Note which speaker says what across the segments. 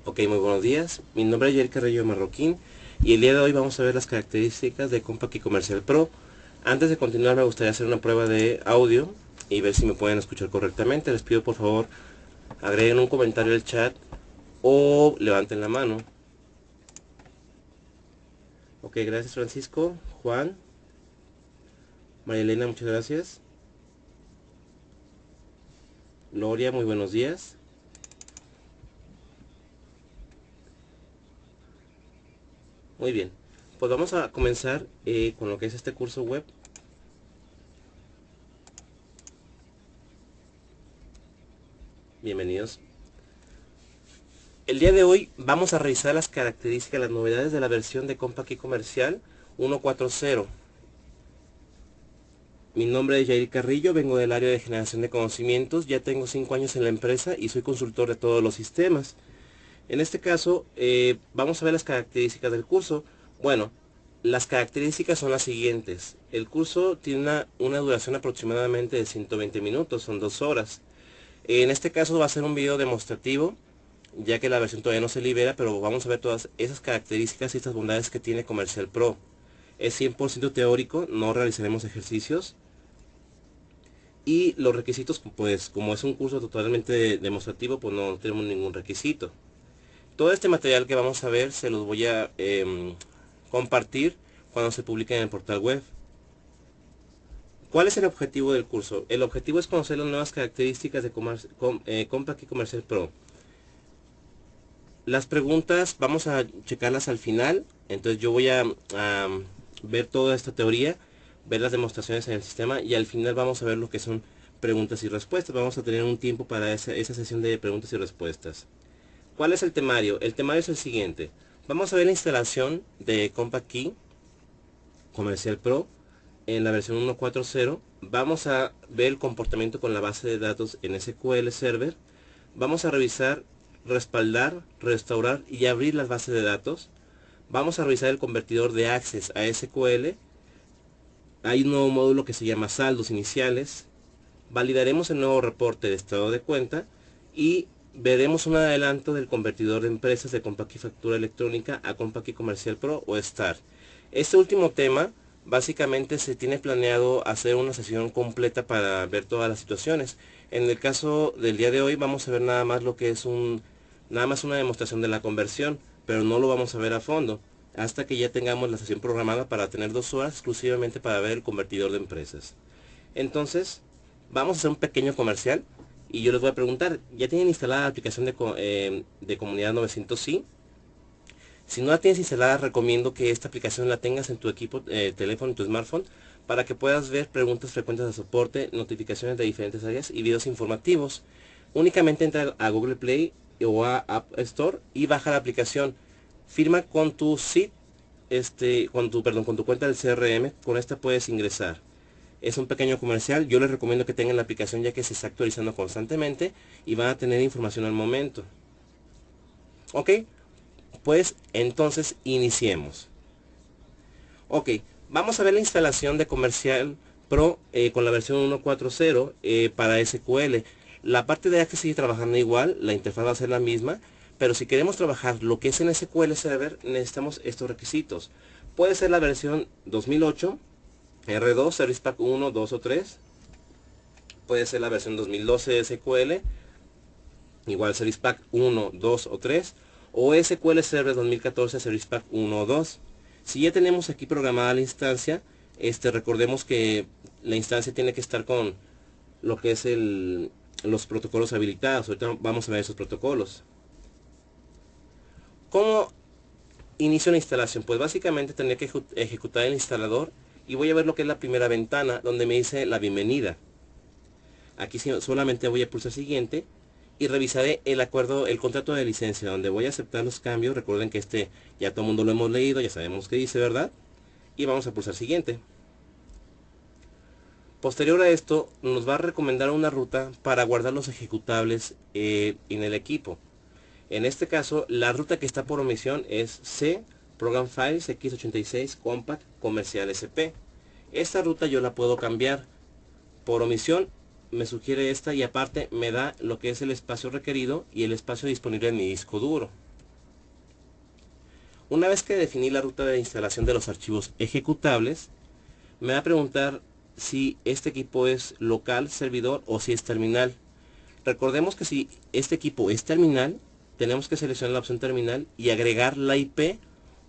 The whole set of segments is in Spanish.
Speaker 1: Ok, muy buenos días. Mi nombre es Yair Carrillo Marroquín y el día de hoy vamos a ver las características de Compact Comercial Pro. Antes de continuar me gustaría hacer una prueba de audio y ver si me pueden escuchar correctamente. Les pido por favor agreguen un comentario al chat o levanten la mano. Ok, gracias Francisco. Juan, María Elena, muchas gracias. Gloria, muy buenos días. Muy bien, pues vamos a comenzar con lo que es este curso web. Bienvenidos. El día de hoy vamos a revisar las características, las novedades de la versión de Compact Comercial 1.4.0. Mi nombre es Yair Carrillo, vengo del área de generación de conocimientos, ya tengo 5 años en la empresa y soy consultor de todos los sistemas. En este caso, vamos a ver las características del curso. Bueno, las características son las siguientes. El curso tiene una duración aproximadamente de 120 minutos, son 2 horas. En este caso va a ser un video demostrativo, ya que la versión todavía no se libera, pero vamos a ver todas esas características y estas bondades que tiene Comercial Pro. Es 100% teórico, no realizaremos ejercicios. Y los requisitos, pues como es un curso totalmente demostrativo, pues no tenemos ningún requisito. Todo este material que vamos a ver se los voy a compartir cuando se publique en el portal web. ¿Cuál es el objetivo del curso? El objetivo es conocer las nuevas características de Compact Comercial Pro. Las preguntas vamos a checarlas al final, entonces yo voy a ver toda esta teoría, ver las demostraciones en el sistema y al final vamos a ver lo que son preguntas y respuestas. Vamos a tener un tiempo para esa sesión de preguntas y respuestas. ¿Cuál es el temario? El temario es el siguiente. Vamos a ver la instalación de Compact Key Comercial Pro en la versión 1.4.0. Vamos a ver el comportamiento con la base de datos en SQL Server. Vamos a revisar, respaldar, restaurar y abrir las bases de datos. Vamos a revisar el convertidor de Access a SQL. Hay un nuevo módulo que se llama saldos iniciales. Validaremos el nuevo reporte de estado de cuenta y veremos un adelanto del convertidor de empresas de Compact Factura Electrónica a Compact Comercial Pro o STAR. Este último tema básicamente se tiene planeado hacer una sesión completa para ver todas las situaciones. En el caso del día de hoy vamos a ver nada más lo que es nada más una demostración de la conversión, pero no lo vamos a ver a fondo hasta que ya tengamos la sesión programada para tener 2 horas exclusivamente para ver el convertidor de empresas. Entonces, vamos a hacer un pequeño comercial y yo les voy a preguntar, ¿ya tienen instalada la aplicación de Comunidad 900? Sí. Si no la tienes instalada, recomiendo que esta aplicación la tengas en tu equipo, teléfono, en tu smartphone, para que puedas ver preguntas frecuentes de soporte, notificaciones de diferentes áreas y videos informativos. Únicamente entra a Google Play o a App Store y baja la aplicación. Firma con tu SID, con tu cuenta del CRM, con esta puedes ingresar. Es un pequeño comercial, yo les recomiendo que tengan la aplicación ya que se está actualizando constantemente y van a tener información al momento. Ok, pues entonces iniciemos. Ok, vamos a ver la instalación de Comercial Pro con la versión 1.4.0 para SQL. La parte de Access sigue trabajando igual, la interfaz va a ser la misma, pero si queremos trabajar lo que es en SQL Server necesitamos estos requisitos. Puede ser la versión 2008, R2, Service Pack 1, 2 o 3. Puede ser la versión 2012 de SQL, igual Service Pack 1, 2 o 3. O SQL Server 2014 Service Pack 1 o 2. Si ya tenemos aquí programada la instancia, recordemos que la instancia tiene que estar con lo que es los protocolos habilitados. Ahorita vamos a ver esos protocolos. ¿Cómo inicio la instalación? Pues básicamente tendría que ejecutar el instalador y voy a ver lo que es la primera ventana donde me dice la bienvenida. Aquí solamente voy a pulsar siguiente y revisaré el contrato de licencia donde voy a aceptar los cambios. Recuerden que ya todo el mundo lo hemos leído, ya sabemos qué dice, ¿verdad? Y vamos a pulsar siguiente. Posterior a esto nos va a recomendar una ruta para guardar los ejecutables en el equipo. En este caso la ruta que está por omisión es C Program Files x86 Compact Comercial SP. Esta ruta yo la puedo cambiar. Por omisión me sugiere esta y aparte me da lo que es el espacio requerido y el espacio disponible en mi disco duro. Una vez que definí la ruta de instalación de los archivos ejecutables, me va a preguntar si este equipo es local servidor o si es terminal. Recordemos que si este equipo es terminal, tenemos que seleccionar la opción terminal y agregar la IP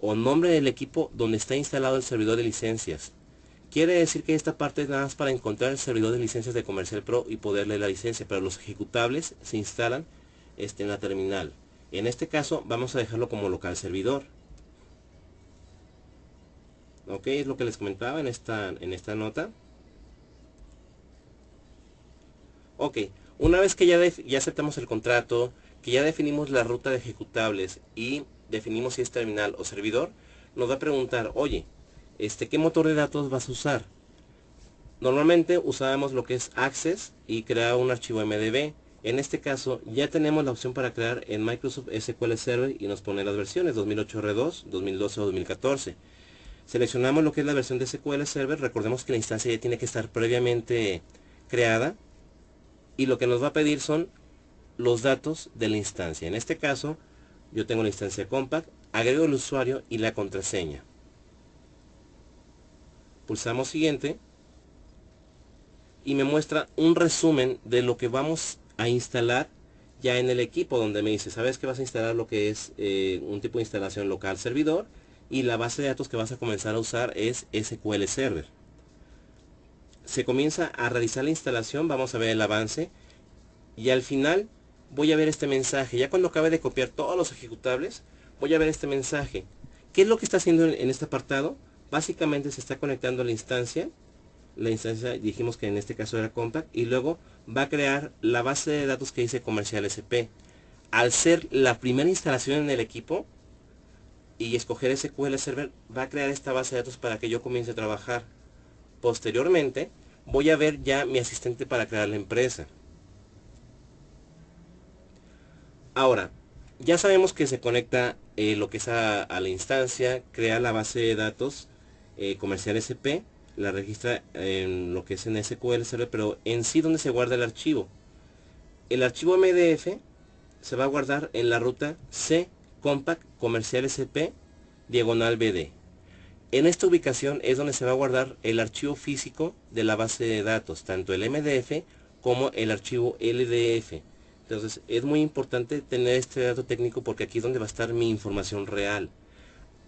Speaker 1: o nombre del equipo donde está instalado el servidor de licencias. Quiere decir que esta parte es nada más para encontrar el servidor de licencias de Comercial Pro y poder leer la licencia, pero los ejecutables se instalan en la terminal. En este caso vamos a dejarlo como local servidor. Ok, es lo que les comentaba en esta nota. Ok, una vez que ya aceptamos el contrato, que ya definimos la ruta de ejecutables y definimos si es terminal o servidor, nos va a preguntar, oye, ¿qué motor de datos vas a usar? Normalmente usábamos lo que es Access y crear un archivo MDB. En este caso ya tenemos la opción para crear en Microsoft SQL Server y nos pone las versiones 2008 R2, 2012 o 2014. Seleccionamos lo que es la versión de SQL Server. Recordemos que la instancia ya tiene que estar previamente creada y lo que nos va a pedir son los datos de la instancia. En este caso yo tengo la instancia Compact, agrego el usuario y la contraseña. Pulsamos siguiente y me muestra un resumen de lo que vamos a instalar ya en el equipo, donde me dice, sabes que vas a instalar lo que es un tipo de instalación local servidor y la base de datos que vas a comenzar a usar es SQL Server. Se comienza a realizar la instalación, vamos a ver el avance y al final voy a ver este mensaje. Ya cuando acabe de copiar todos los ejecutables, voy a ver este mensaje. ¿Qué es lo que está haciendo en este apartado? Básicamente se está conectando a la instancia. La instancia dijimos que en este caso era Compact y luego va a crear la base de datos que dice Comercial SP. Al ser la primera instalación en el equipo y escoger SQL Server, va a crear esta base de datos para que yo comience a trabajar. Posteriormente voy a ver ya mi asistente para crear la empresa. Ahora, ya sabemos que se conecta lo que es a la instancia, crea la base de datos Comercial SP, la registra en lo que es en SQL Server, pero en sí donde se guarda el archivo. El archivo MDF se va a guardar en la ruta C Compact Comercial SP diagonal BD. En esta ubicación es donde se va a guardar el archivo físico de la base de datos, tanto el MDF como el archivo LDF. Entonces es muy importante tener este dato técnico porque aquí es donde va a estar mi información real.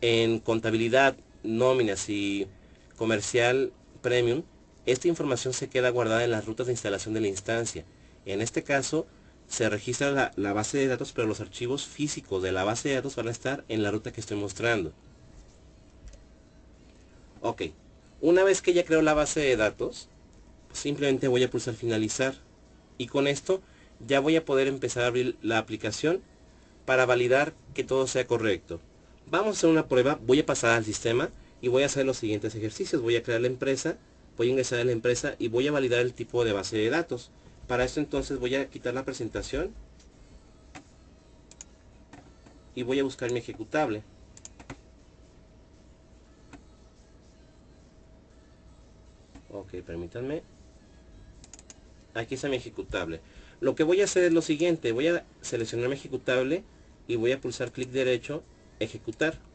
Speaker 1: En contabilidad, nóminas y comercial premium, esta información se queda guardada en las rutas de instalación de la instancia. En este caso se registra la base de datos, pero los archivos físicos de la base de datos van a estar en la ruta que estoy mostrando. Ok, una vez que ya creo la base de datos, simplemente voy a pulsar finalizar y con esto ya voy a poder empezar a abrir la aplicación para validar que todo sea correcto. Vamos a hacer una prueba, voy a pasar al sistema y voy a hacer los siguientes ejercicios. Voy a crear la empresa, voy a ingresar a la empresa y voy a validar el tipo de base de datos. Para esto entonces voy a quitar la presentación y voy a buscar mi ejecutable. Ok, permítanme. Aquí está mi ejecutable. Lo que voy a hacer es lo siguiente, voy a seleccionar mi ejecutable y voy a pulsar clic derecho, ejecutar.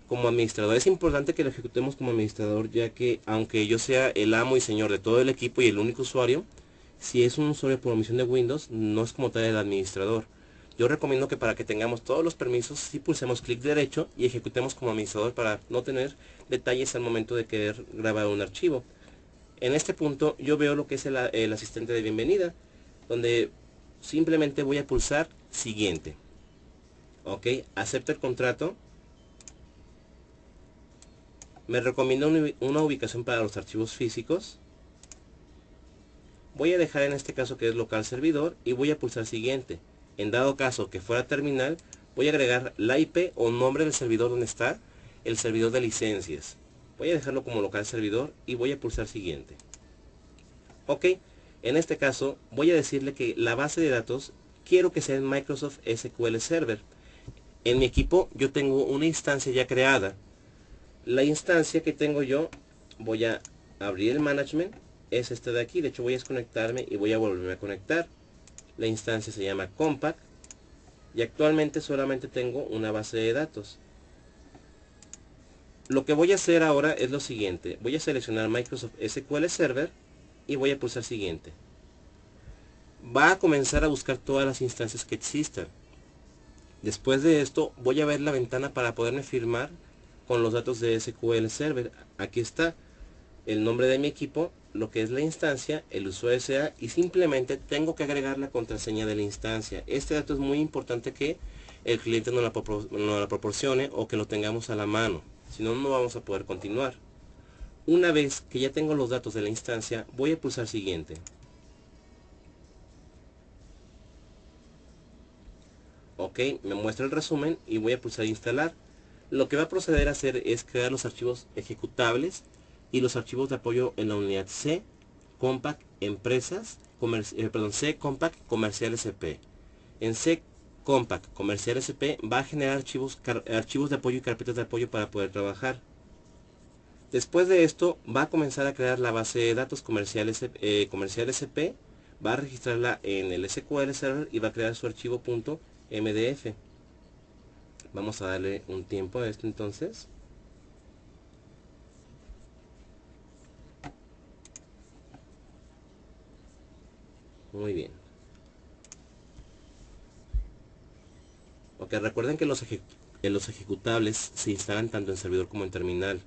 Speaker 1: Como administrador es importante que lo ejecutemos como administrador, ya que aunque yo sea el amo y señor de todo el equipo y el único usuario, si es un usuario por omisión de Windows, no es como tal el administrador. Yo recomiendo que para que tengamos todos los permisos, sí pulsemos clic derecho y ejecutemos como administrador para no tener detalles al momento de querer grabar un archivo. En este punto yo veo lo que es el asistente de bienvenida, donde simplemente voy a pulsar siguiente. Ok, acepto el contrato. Me recomienda una ubicación para los archivos físicos. Voy a dejar en este caso que es local servidor y voy a pulsar siguiente. En dado caso que fuera terminal, voy a agregar la IP o nombre del servidor donde está el servidor de licencias. Voy a dejarlo como local servidor y voy a pulsar siguiente. Ok, en este caso voy a decirle que la base de datos quiero que sea en Microsoft SQL Server. En mi equipo yo tengo una instancia ya creada. La instancia que tengo yo, voy a abrir el management, es este de aquí. De hecho voy a desconectarme y voy a volverme a conectar. La instancia se llama Compact y actualmente solamente tengo una base de datos. Lo que voy a hacer ahora es lo siguiente. Voy a seleccionar Microsoft SQL Server y voy a pulsar siguiente. Va a comenzar a buscar todas las instancias que existan. Después de esto voy a ver la ventana para poderme firmar con los datos de SQL Server. Aquí está el nombre de mi equipo, lo que es la instancia, el usuario sea, y simplemente tengo que agregar la contraseña de la instancia. Este dato es muy importante que el cliente nos la proporcione o que lo tengamos a la mano, si no, no vamos a poder continuar. Una vez que ya tengo los datos de la instancia, voy a pulsar siguiente. Ok, me muestra el resumen y voy a pulsar instalar. Lo que va a proceder a hacer es crear los archivos ejecutables y los archivos de apoyo en la unidad C, Compact Empresas, C, Compact Comercial SP. En C, Compact Comercial SP va a generar archivos de apoyo y carpetas de apoyo para poder trabajar. Después de esto va a comenzar a crear la base de datos comercial SP, va a registrarla en el SQL Server y va a crear su archivo .mdf. Vamos a darle un tiempo a esto entonces. Muy bien. Ok, recuerden que los ejecutables se instalan tanto en servidor como en terminal.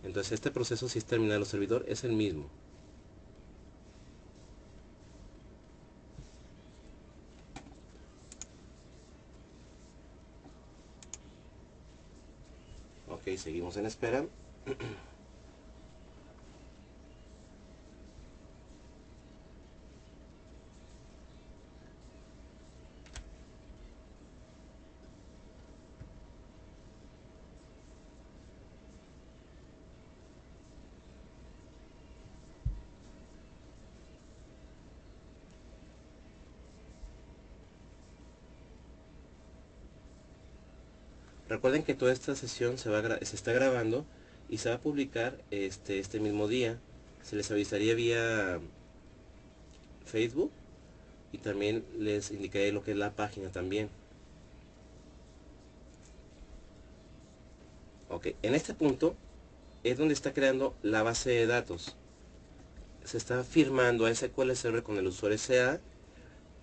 Speaker 1: Entonces este proceso, si es terminal o servidor, es el mismo. Ok, seguimos en espera. Recuerden que toda esta sesión se está grabando y se va a publicar este mismo día. Se les avisaría vía Facebook y también les indicaré lo que es la página también. Ok, en este punto es donde está creando la base de datos. Se está firmando a SQL Server con el usuario SA,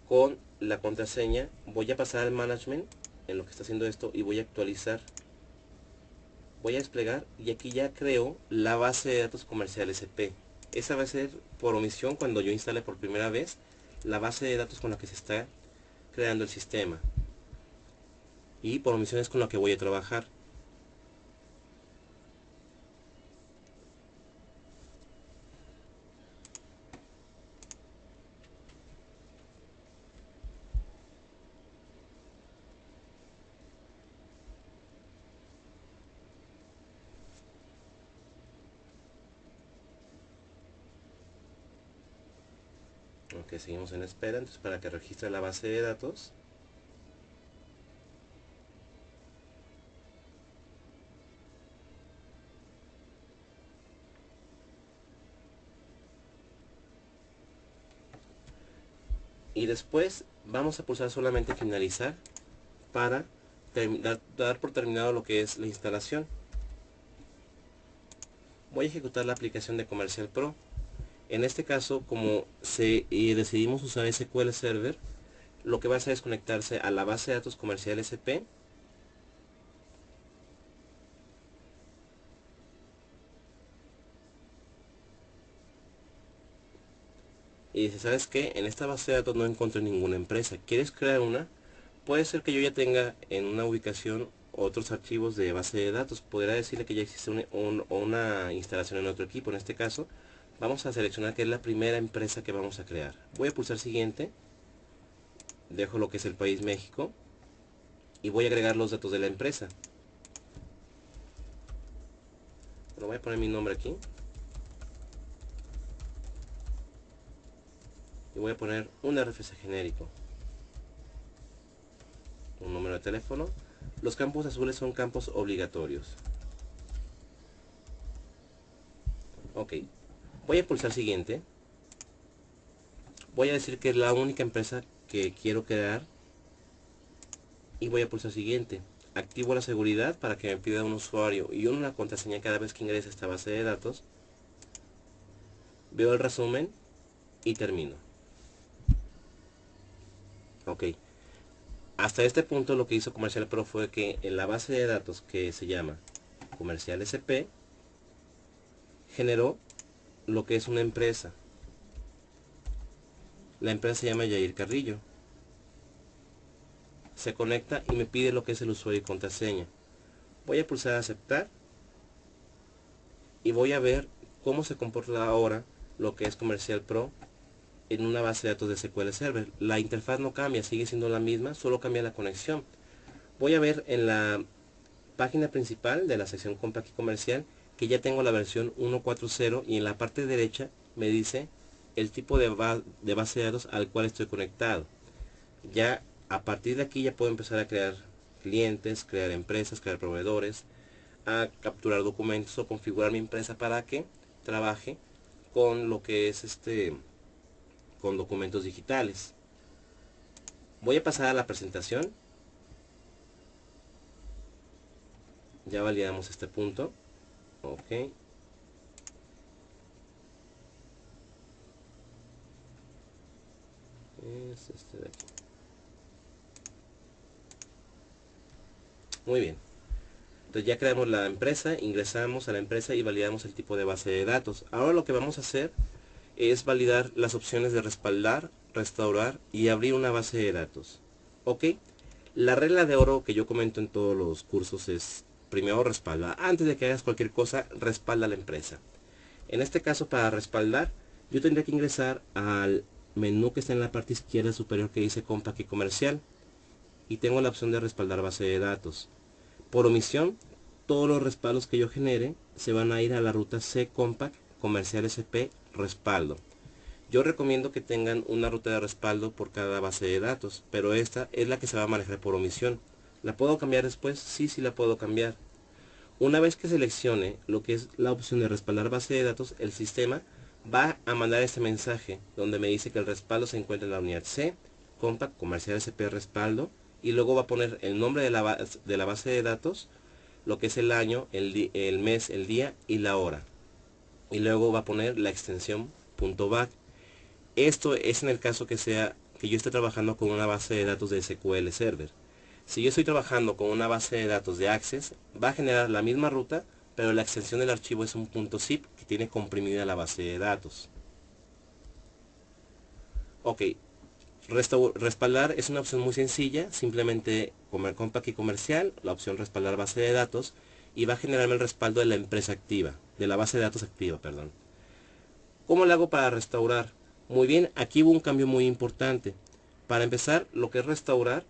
Speaker 1: con la contraseña. Voy a pasar al management en lo que está haciendo esto y voy a actualizar. Voy a desplegar y aquí ya creo la base de datos comercial SP. Esa va a ser por omisión cuando yo instale por primera vez la base de datos con la que se está creando el sistema. Y por omisión es con la que voy a trabajar. Ok, seguimos en espera. Entonces para que registre la base de datos. Y después vamos a pulsar solamente finalizar para dar por terminado lo que es la instalación. Voy a ejecutar la aplicación de Comercial Pro. En este caso, como decidimos usar SQL Server, lo que va a hacer es conectarse a la base de datos comercial SP. Y dice, ¿sabes qué? En esta base de datos no encontré ninguna empresa. ¿Quieres crear una? Puede ser que yo ya tenga en una ubicación otros archivos de base de datos. Podría decirle que ya existe una instalación en otro equipo. En este caso, vamos a seleccionar que es la primera empresa que vamos a crear. Voy a pulsar siguiente. Dejo lo que es el país México. Y voy a agregar los datos de la empresa. Bueno, voy a poner mi nombre aquí. Y voy a poner un RFC genérico. Un número de teléfono. Los campos azules son campos obligatorios. Ok. Voy a pulsar siguiente. Voy a decir que es la única empresa que quiero crear y voy a pulsar siguiente. Activo la seguridad para que me pida un usuario y una contraseña cada vez que ingrese a esta base de datos. Veo el resumen y termino. Ok. Hasta este punto lo que hizo Comercial Pro fue que en la base de datos que se llama Comercial SP generó lo que es una empresa. La empresa se llama Yair Carrillo. Se conecta y me pide lo que es el usuario y contraseña. Voy a pulsar aceptar y voy a ver cómo se comporta ahora lo que es Comercial Pro en una base de datos de SQL Server. La interfaz no cambia, sigue siendo la misma, solo cambia la conexión. Voy a ver en la página principal de la sección Compact y Comercial que ya tengo la versión 1.4.0 y en la parte derecha me dice el tipo de base de datos al cual estoy conectado. Ya a partir de aquí ya puedo empezar a crear clientes, crear empresas, crear proveedores, a capturar documentos o configurar mi empresa para que trabaje con lo que es con documentos digitales. Voy a pasar a la presentación. Ya validamos este punto. Ok. Es este de aquí. Muy bien. Entonces ya creamos la empresa, ingresamos a la empresa y validamos el tipo de base de datos. Ahora lo que vamos a hacer es validar las opciones de respaldar, restaurar y abrir una base de datos. Ok. La regla de oro que yo comento en todos los cursos es: primero respalda. Antes de que hagas cualquier cosa, respalda la empresa. En este caso, para respaldar, yo tendría que ingresar al menú que está en la parte izquierda superior que dice Compact y Comercial y tengo la opción de respaldar base de datos. Por omisión, todos los respaldos que yo genere se van a ir a la ruta C Compact Comercial SP Respaldo. Yo recomiendo que tengan una ruta de respaldo por cada base de datos, pero esta es la que se va a manejar por omisión. ¿La puedo cambiar después? Sí, sí la puedo cambiar. Una vez que seleccione lo que es la opción de respaldar base de datos, el sistema va a mandar este mensaje donde me dice que el respaldo se encuentra en la unidad C, Compact Comercial SP Respaldo, y luego va a poner el nombre de la base de datos, lo que es el año, el mes, el día y la hora. Y luego va a poner la extensión .back. Esto es en el caso que yo esté trabajando con una base de datos de SQL Server. Si yo estoy trabajando con una base de datos de Access, va a generar la misma ruta, pero la extensión del archivo es un .zip que tiene comprimida la base de datos. Ok, respaldar es una opción muy sencilla, simplemente Compact y Comercial, la opción respaldar base de datos, y va a generarme el respaldo de la empresa activa, de la base de datos activa, perdón. ¿Cómo lo hago para restaurar? Muy bien, aquí hubo un cambio muy importante. Para empezar, lo que es restaurar,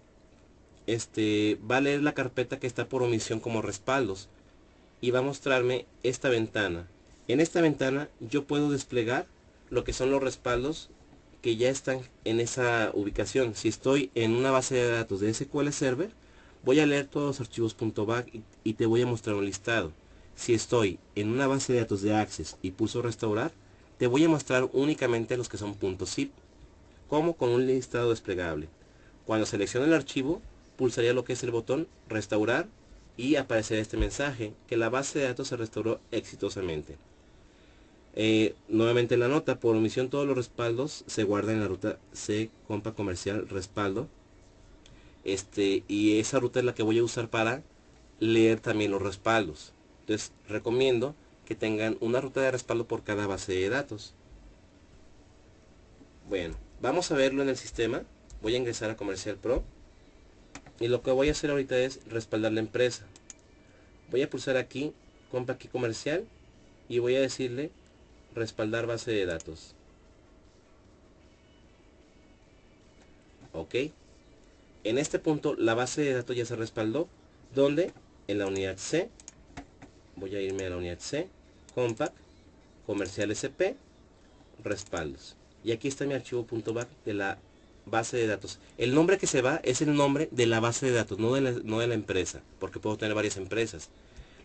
Speaker 1: va a leer la carpeta que está por omisión como respaldos y va a mostrarme esta ventana. En esta ventana yo puedo desplegar lo que son los respaldos que ya están en esa ubicación. Si estoy en una base de datos de SQL Server, voy a leer todos los archivos .back y te voy a mostrar un listado. Si estoy en una base de datos de Access y pulso restaurar, te voy a mostrar únicamente los que son .zip, como con un listado desplegable. Cuando seleccione el archivo, pulsaría lo que es el botón restaurar y aparecerá este mensaje que la base de datos se restauró exitosamente. Nuevamente la nota: por omisión todos los respaldos se guardan en la ruta C Compact Comercial Respaldo, y esa ruta es la que voy a usar para leer también los respaldos. Entonces recomiendo que tengan una ruta de respaldo por cada base de datos. Bueno, vamos a verlo en el sistema. Voy a ingresar a Comercial Pro y lo que voy a hacer ahorita es respaldar la empresa. Voy a pulsar aquí Compact y Comercial y voy a decirle respaldar base de datos. Ok. En este punto la base de datos ya se respaldó. ¿Dónde? En la unidad C. Voy a irme a la unidad C. Compact Comercial SP Respaldos. Y aquí está mi archivo .back de la base de datos. El nombre que se va es el nombre de la base de datos, no de la empresa, porque puedo tener varias empresas.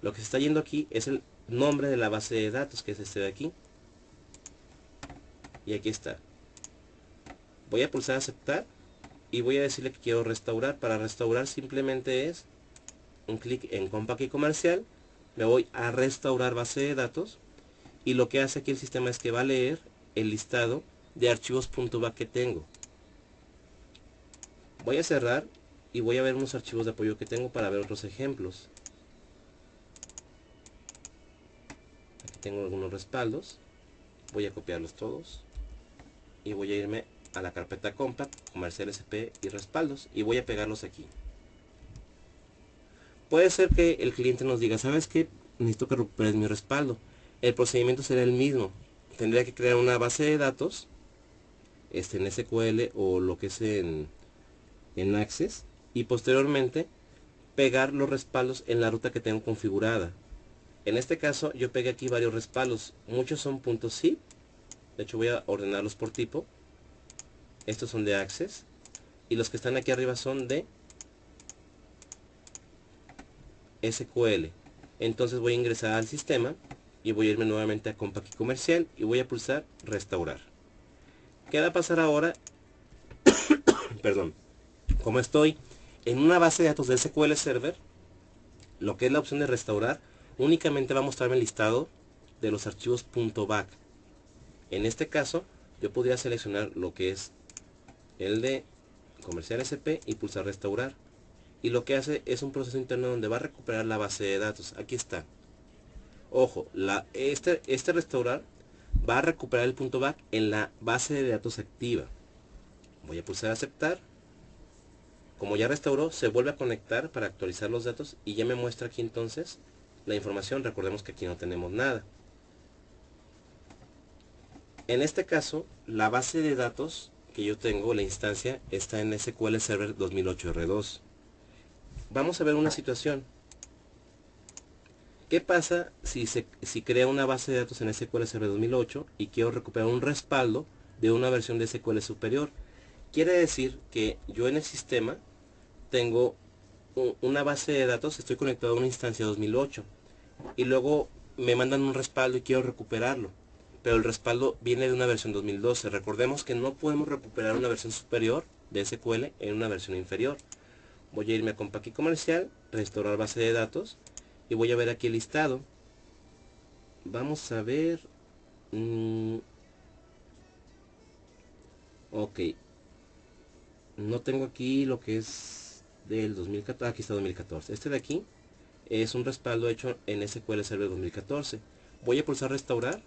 Speaker 1: Lo que se está yendo aquí es el nombre de la base de datos, que es este de aquí. Y aquí está. Voy a pulsar aceptar y voy a decirle que quiero restaurar. Para restaurar simplemente es un clic en Compact y Comercial, me voy a restaurar base de datos, y lo que hace aquí el sistema es que va a leer el listado de archivos .back que tengo. Voy a cerrar y voy a ver unos archivos de apoyo que tengo para ver otros ejemplos. Aquí tengo algunos respaldos, voy a copiarlos todos y voy a irme a la carpeta Compact, Comercial SP y respaldos, y voy a pegarlos aquí. Puede ser que el cliente nos diga, ¿sabes qué? Necesito que recuperes mi respaldo. El procedimiento será el mismo. Tendría que crear una base de datos en SQL o lo que es en Access, y posteriormente pegar los respaldos en la ruta que tengo configurada. En este caso yo pegué aquí varios respaldos, muchos son .zip, de hecho voy a ordenarlos por tipo. Estos son de Access y los que están aquí arriba son de SQL. Entonces voy a ingresar al sistema y voy a irme nuevamente a Compact y Comercial y voy a pulsar restaurar. ¿Qué va a pasar ahora? Perdón. Como estoy en una base de datos de SQL Server, lo que es la opción de restaurar únicamente va a mostrarme el listado de los archivos .back. En este caso yo podría seleccionar lo que es el de Comercial SP y pulsar restaurar, y lo que hace es un proceso interno donde va a recuperar la base de datos. Aquí está. Ojo, este restaurar va a recuperar el .back en la base de datos activa. Voy a pulsar aceptar. Como ya restauró, se vuelve a conectar para actualizar los datos y ya me muestra aquí entonces la información. Recordemos que aquí no tenemos nada. En este caso, la base de datos que yo tengo, la instancia, está en SQL Server 2008 R2. Vamos a ver una situación. ¿Qué pasa si crea una base de datos en SQL Server 2008 y quiero recuperar un respaldo de una versión de SQL superior? Quiere decir que yo en el sistema tengo una base de datos, estoy conectado a una instancia 2008 y luego me mandan un respaldo y quiero recuperarlo, pero el respaldo viene de una versión 2012. Recordemos que no podemos recuperar una versión superior de SQL en una versión inferior. Voy a irme a Compact y Comercial, restaurar base de datos y voy a ver aquí el listado. Vamos a ver. Ok, no tengo aquí lo que es del 2014. Aquí está 2014. Este de aquí es un respaldo hecho en SQL Server 2014. Voy a pulsar restaurar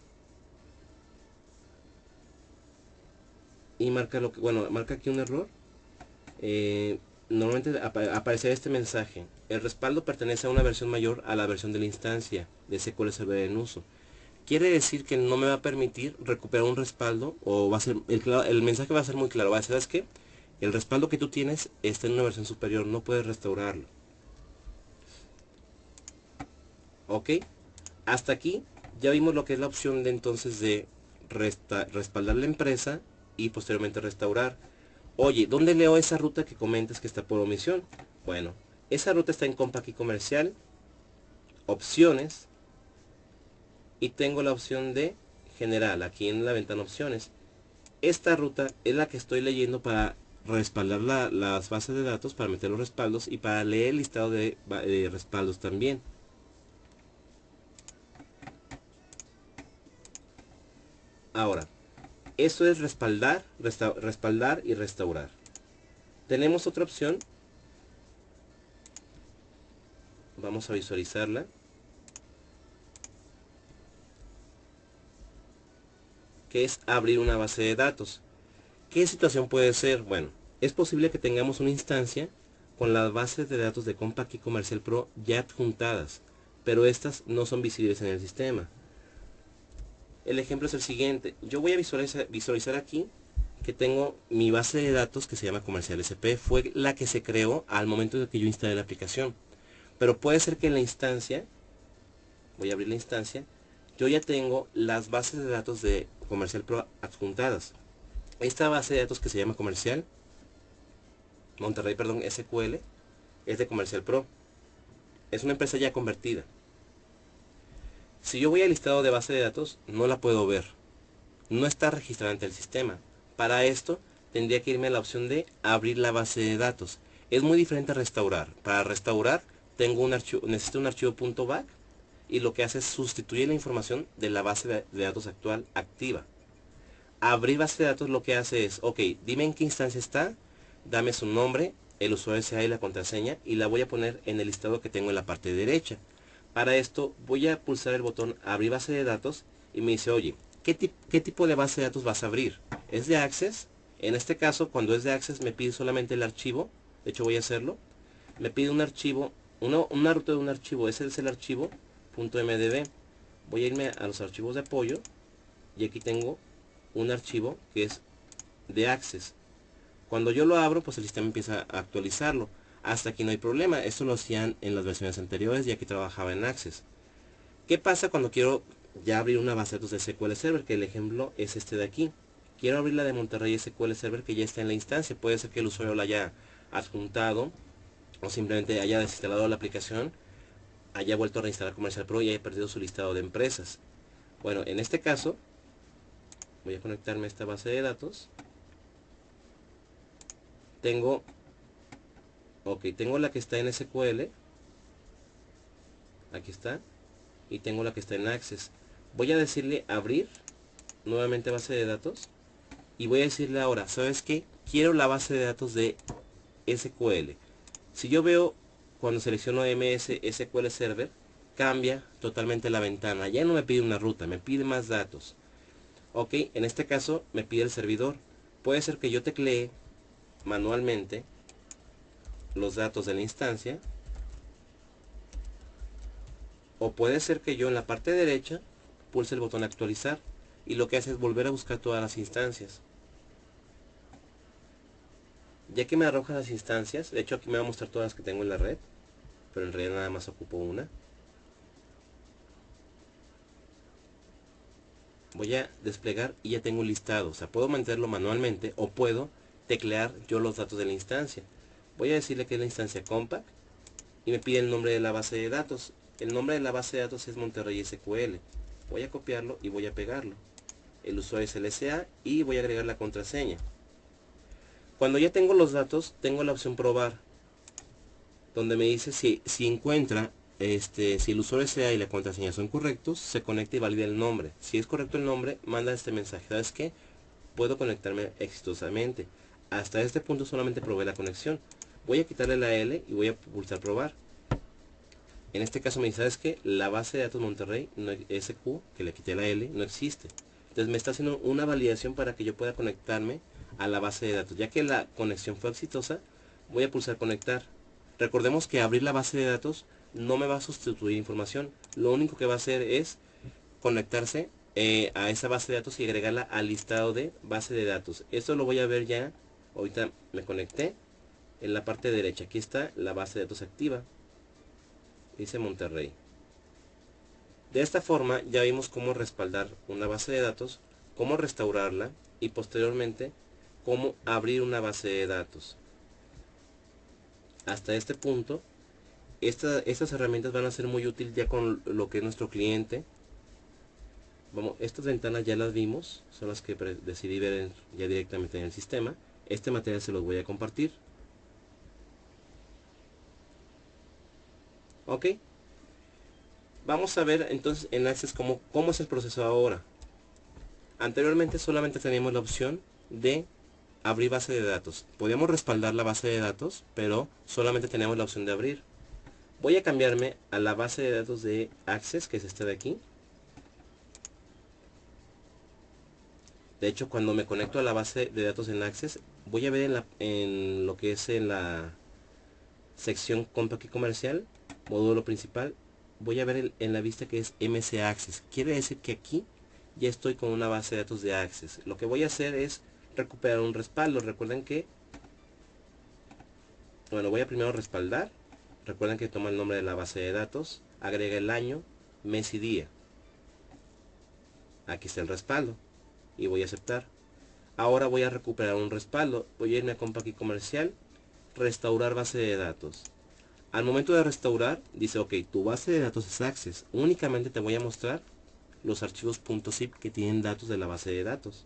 Speaker 1: y marca lo que, bueno, marca aquí un error. Normalmente aparecerá este mensaje: el respaldo pertenece a una versión mayor a la versión de la instancia de SQL Server en uso. Quiere decir que no me va a permitir recuperar un respaldo, o va a ser el mensaje va a ser muy claro. Va a ser, ¿sabes qué? El respaldo que tú tienes está en una versión superior, no puedes restaurarlo. Ok, hasta aquí ya vimos lo que es la opción de entonces de respaldar la empresa y posteriormente restaurar. Oye, ¿dónde leo esa ruta que comentas que está por omisión? Bueno, esa ruta está en Compact y Comercial, opciones, y tengo la opción de general aquí en la ventana opciones. Esta ruta es la que estoy leyendo para respaldar las bases de datos, para meter los respaldos y para leer el listado de respaldos también. Ahora, esto es respaldar y restaurar. Tenemos otra opción. Vamos a visualizarla. Que es abrir una base de datos. ¿Qué situación puede ser? Bueno, es posible que tengamos una instancia con las bases de datos de Compact y Comercial Pro ya adjuntadas, pero estas no son visibles en el sistema. El ejemplo es el siguiente. Yo voy a visualizar aquí que tengo mi base de datos que se llama Comercial SP. Fue la que se creó al momento de que yo instalé la aplicación. Pero puede ser que en la instancia, voy a abrir la instancia, yo ya tengo las bases de datos de Comercial Pro adjuntadas. Esta base de datos que se llama Monterrey, SQL, es de Comercial Pro. Es una empresa ya convertida. Si yo voy al listado de base de datos, no la puedo ver. No está registrada ante el sistema. Para esto, tendría que irme a la opción de abrir la base de datos. Es muy diferente a restaurar. Para restaurar tengo un archivo, necesito un archivo .back y lo que hace es sustituir la información de la base de datos actual activa. Abrir base de datos lo que hace es, ok, dime en qué instancia está, dame su nombre, el usuario SA y la contraseña, y la voy a poner en el listado que tengo en la parte derecha. Para esto voy a pulsar el botón abrir base de datos y me dice, oye, ¿qué tipo de base de datos vas a abrir? ¿Es de Access? En este caso, cuando es de Access me pide solamente el archivo. De hecho voy a hacerlo. Me pide un archivo, una ruta de un archivo. Ese es el archivo .mdb. Voy a irme a los archivos de apoyo y aquí tengo un archivo que es de Access. Cuando yo lo abro, pues el sistema empieza a actualizarlo. Hasta aquí no hay problema. Esto lo hacían en las versiones anteriores y aquí trabajaba en Access. ¿Qué pasa cuando quiero ya abrir una base de datos de SQL Server? Que el ejemplo es este de aquí. Quiero abrir la de Monterrey SQL Server que ya está en la instancia. Puede ser que el usuario la haya adjuntado o simplemente haya desinstalado la aplicación, haya vuelto a reinstalar Comercial Pro y haya perdido su listado de empresas. Bueno, en este caso voy a conectarme a esta base de datos. Tengo la que está en SQL, aquí está, y tengo la que está en Access. Voy a decirle abrir nuevamente base de datos y voy a decirle ahora, ¿sabes qué? Quiero la base de datos de SQL. Si yo veo cuando selecciono MS SQL Server, cambia totalmente la ventana. Ya no me pide una ruta, me pide más datos. Ok, en este caso me pide el servidor. Puede ser que yo teclee manualmente los datos de la instancia, o puede ser que yo en la parte derecha pulse el botón actualizar y lo que hace es volver a buscar todas las instancias. Ya que me arroja las instancias, de hecho aquí me va a mostrar todas las que tengo en la red, pero en realidad nada más ocupo una. Voy a desplegar y ya tengo un listado. O sea, puedo mantenerlo manualmente o puedo teclear yo los datos de la instancia. Voy a decirle que es la instancia compact y me pide el nombre de la base de datos. El nombre de la base de datos es Monterrey SQL. Voy a copiarlo y voy a pegarlo. El usuario es el SA y voy a agregar la contraseña. Cuando ya tengo los datos, tengo la opción probar, donde me dice si encuentra, si el usuario SA y la contraseña son correctos, se conecta y valida el nombre. Si es correcto el nombre, manda este mensaje. ¿Sabes qué? Puedo conectarme exitosamente. Hasta este punto solamente probé la conexión. Voy a quitarle la L y voy a pulsar probar. En este caso me dice, ¿sabes qué? La base de datos Monterrey, no, SQ, que le quité la L, no existe. Entonces me está haciendo una validación para que yo pueda conectarme a la base de datos. Ya que la conexión fue exitosa, voy a pulsar conectar. Recordemos que abrir la base de datos no me va a sustituir información. Lo único que va a hacer es conectarse a esa base de datos y agregarla al listado de base de datos. Esto lo voy a ver ya. Ahorita me conecté. En la parte derecha, aquí está la base de datos activa. Dice Monterrey. De esta forma ya vimos cómo respaldar una base de datos, cómo restaurarla y posteriormente cómo abrir una base de datos. Hasta este punto, estas herramientas van a ser muy útiles ya con lo que es nuestro cliente. Vamos, estas ventanas ya las vimos, son las que decidí ver ya directamente en el sistema. Este material se los voy a compartir. Ok. Vamos a ver entonces en Access cómo es el proceso ahora. Anteriormente solamente teníamos la opción de abrir base de datos. Podíamos respaldar la base de datos, pero solamente teníamos la opción de abrir. Voy a cambiarme a la base de datos de Access, que es esta de aquí. De hecho, cuando me conecto a la base de datos en Access, voy a ver en lo que es en la sección Compact y Comercial, módulo principal, voy a ver en la vista que es MC Access. Quiere decir que aquí ya estoy con una base de datos de Access. Lo que voy a hacer es recuperar un respaldo. Recuerden que, bueno, voy a primero respaldar. Recuerden que toma el nombre de la base de datos, agrega el año, mes y día. Aquí está el respaldo y voy a aceptar. Ahora voy a recuperar un respaldo. Voy a irme a Compact y Comercial, restaurar base de datos. Al momento de restaurar, dice, ok, tu base de datos es Access. Únicamente te voy a mostrar los archivos .zip que tienen datos de la base de datos.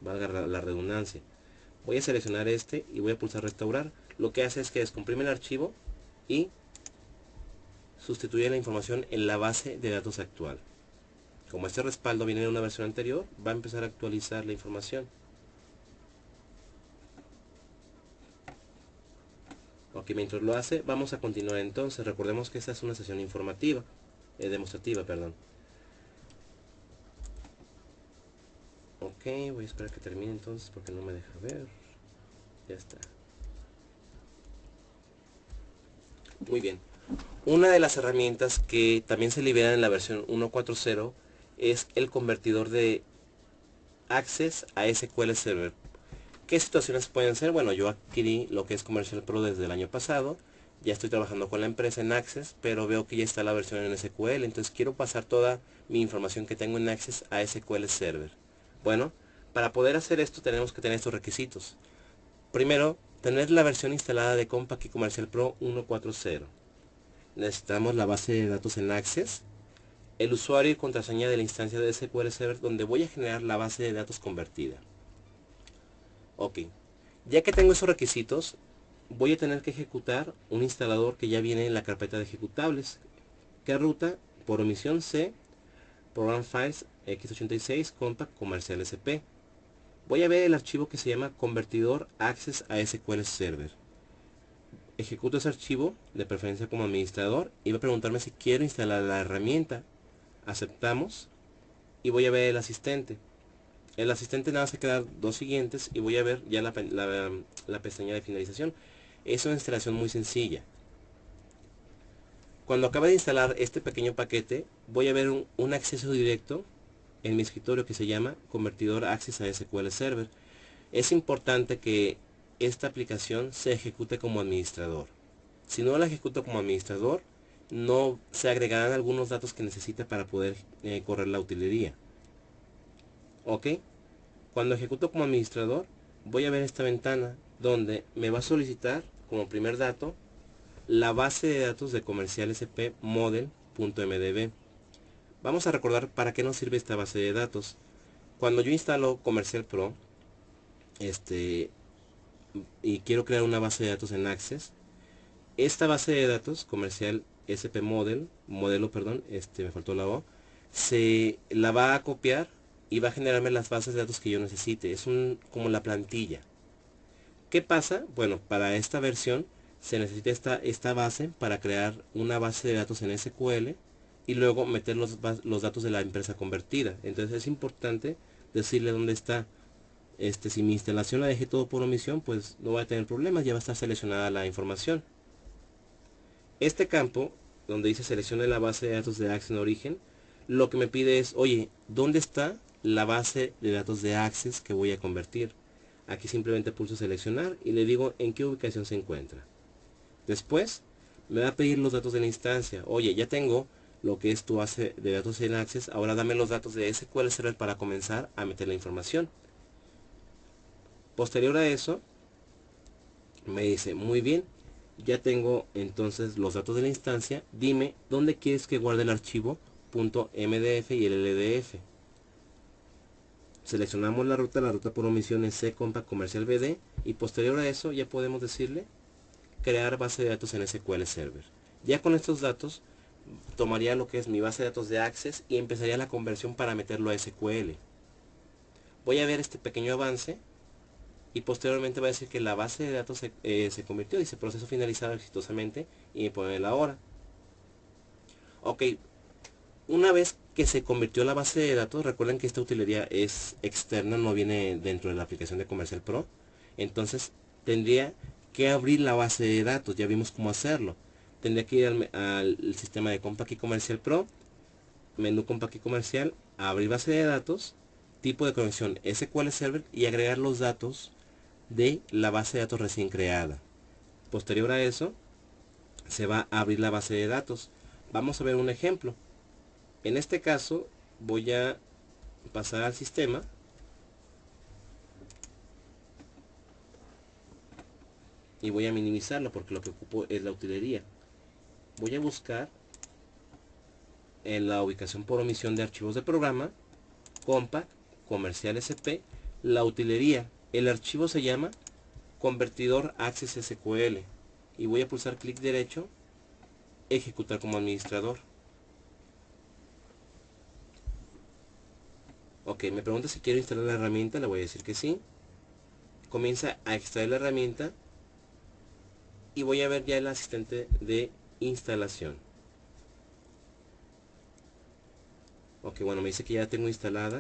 Speaker 1: Valga la redundancia. Voy a seleccionar este y voy a pulsar restaurar. Lo que hace es que descomprime el archivo y sustituye la información en la base de datos actual. Como este respaldo viene de una versión anterior, va a empezar a actualizar la información. Ok, mientras lo hace, vamos a continuar entonces. Recordemos que esta es una sesión informativa, demostrativa, perdón. Ok, voy a esperar que termine entonces porque no me deja ver. Ya está. Muy bien. Una de las herramientas que también se libera en la versión 1.4.0 es el convertidor de Access a SQL Server. ¿Qué situaciones pueden ser? Bueno, yo adquirí lo que es Commercial Pro desde el año pasado. Ya estoy trabajando con la empresa en Access, pero veo que ya está la versión en SQL. Entonces quiero pasar toda mi información que tengo en Access a SQL Server. Bueno, para poder hacer esto tenemos que tener estos requisitos. Primero, tener la versión instalada de Compact y Commercial Pro 1.4.0. Necesitamos la base de datos en Access, el usuario y contraseña de la instancia de SQL Server donde voy a generar la base de datos convertida. Ok, ya que tengo esos requisitos, voy a tener que ejecutar un instalador que ya viene en la carpeta de ejecutables. ¿Qué ruta? Por omisión C, Program Files x86 Compact Comercial SP. Voy a ver el archivo que se llama Convertidor Access a SQL Server. Ejecuto ese archivo, de preferencia como administrador, y va a preguntarme si quiero instalar la herramienta. Aceptamos y voy a ver el asistente. El asistente nada más se queda dos siguientes y voy a ver ya la pestaña de finalización. Es una instalación muy sencilla. Cuando acabe de instalar este pequeño paquete, voy a ver un acceso directo en mi escritorio que se llama Convertidor Access a SQL Server. Es importante que esta aplicación se ejecute como administrador. Si no la ejecuto como administrador, no se agregarán algunos datos que necesita para poder correr la utilería. Ok, cuando ejecuto como administrador, voy a ver esta ventana donde me va a solicitar como primer dato la base de datos de comercial SP model.mdb. Vamos a recordar para qué nos sirve esta base de datos. Cuando yo instalo Commercial Pro y quiero crear una base de datos en Access, esta base de datos comercial SP modelo, perdón, me faltó la O, se la va a copiar y va a generarme las bases de datos que yo necesite. Es como la plantilla. ¿Qué pasa? Bueno, para esta versión se necesita esta base para crear una base de datos en SQL y luego meter los datos de la empresa convertida. Entonces es importante decirle dónde está. Si mi instalación la dejé todo por omisión, pues no voy a tener problemas, ya va a estar seleccionada la información. Este campo, donde dice seleccione la base de datos de Access en origen, lo que me pide es, oye, ¿dónde está la base de datos de Access que voy a convertir? Aquí simplemente pulso seleccionar y le digo en qué ubicación se encuentra. Después me va a pedir los datos de la instancia. Oye, ya tengo lo que es tu base de datos en Access, ahora dame los datos de SQL Server para comenzar a meter la información. Posterior a eso, me dice, muy bien, ya tengo entonces los datos de la instancia, dime dónde quieres que guarde el archivo .mdf y el ldf. Seleccionamos la ruta por omisión es C Compact Comercial BD y posterior a eso ya podemos decirle crear base de datos en SQL Server. Ya con estos datos tomaría lo que es mi base de datos de Access y empezaría la conversión para meterlo a SQL. Voy a ver este pequeño avance y posteriormente va a decir que la base de datos se convirtió, dice proceso finalizado exitosamente y me pone la hora. Ok, una vez que se convirtió la base de datos, recuerden que esta utilería es externa, no viene dentro de la aplicación de Commercial Pro. Entonces tendría que abrir la base de datos, ya vimos cómo hacerlo. Tendría que ir al sistema de Compact y Commercial Pro, menú Compact y Comercial, abrir base de datos, tipo de conexión SQL Server y agregar los datos de la base de datos recién creada. Posterior a eso, se va a abrir la base de datos. Vamos a ver un ejemplo. En este caso voy a pasar al sistema y voy a minimizarlo porque lo que ocupo es la utilería. Voy a buscar en la ubicación por omisión de archivos de programa Compact Comercial SP la utilería El archivo se llama convertidor Access SQL y voy a pulsar clic derecho, ejecutar como administrador. Ok, me pregunta si quiero instalar la herramienta, le voy a decir que sí. Comienza a extraer la herramienta y voy a ver ya el asistente de instalación. Ok, bueno, me dice que ya la tengo instalada.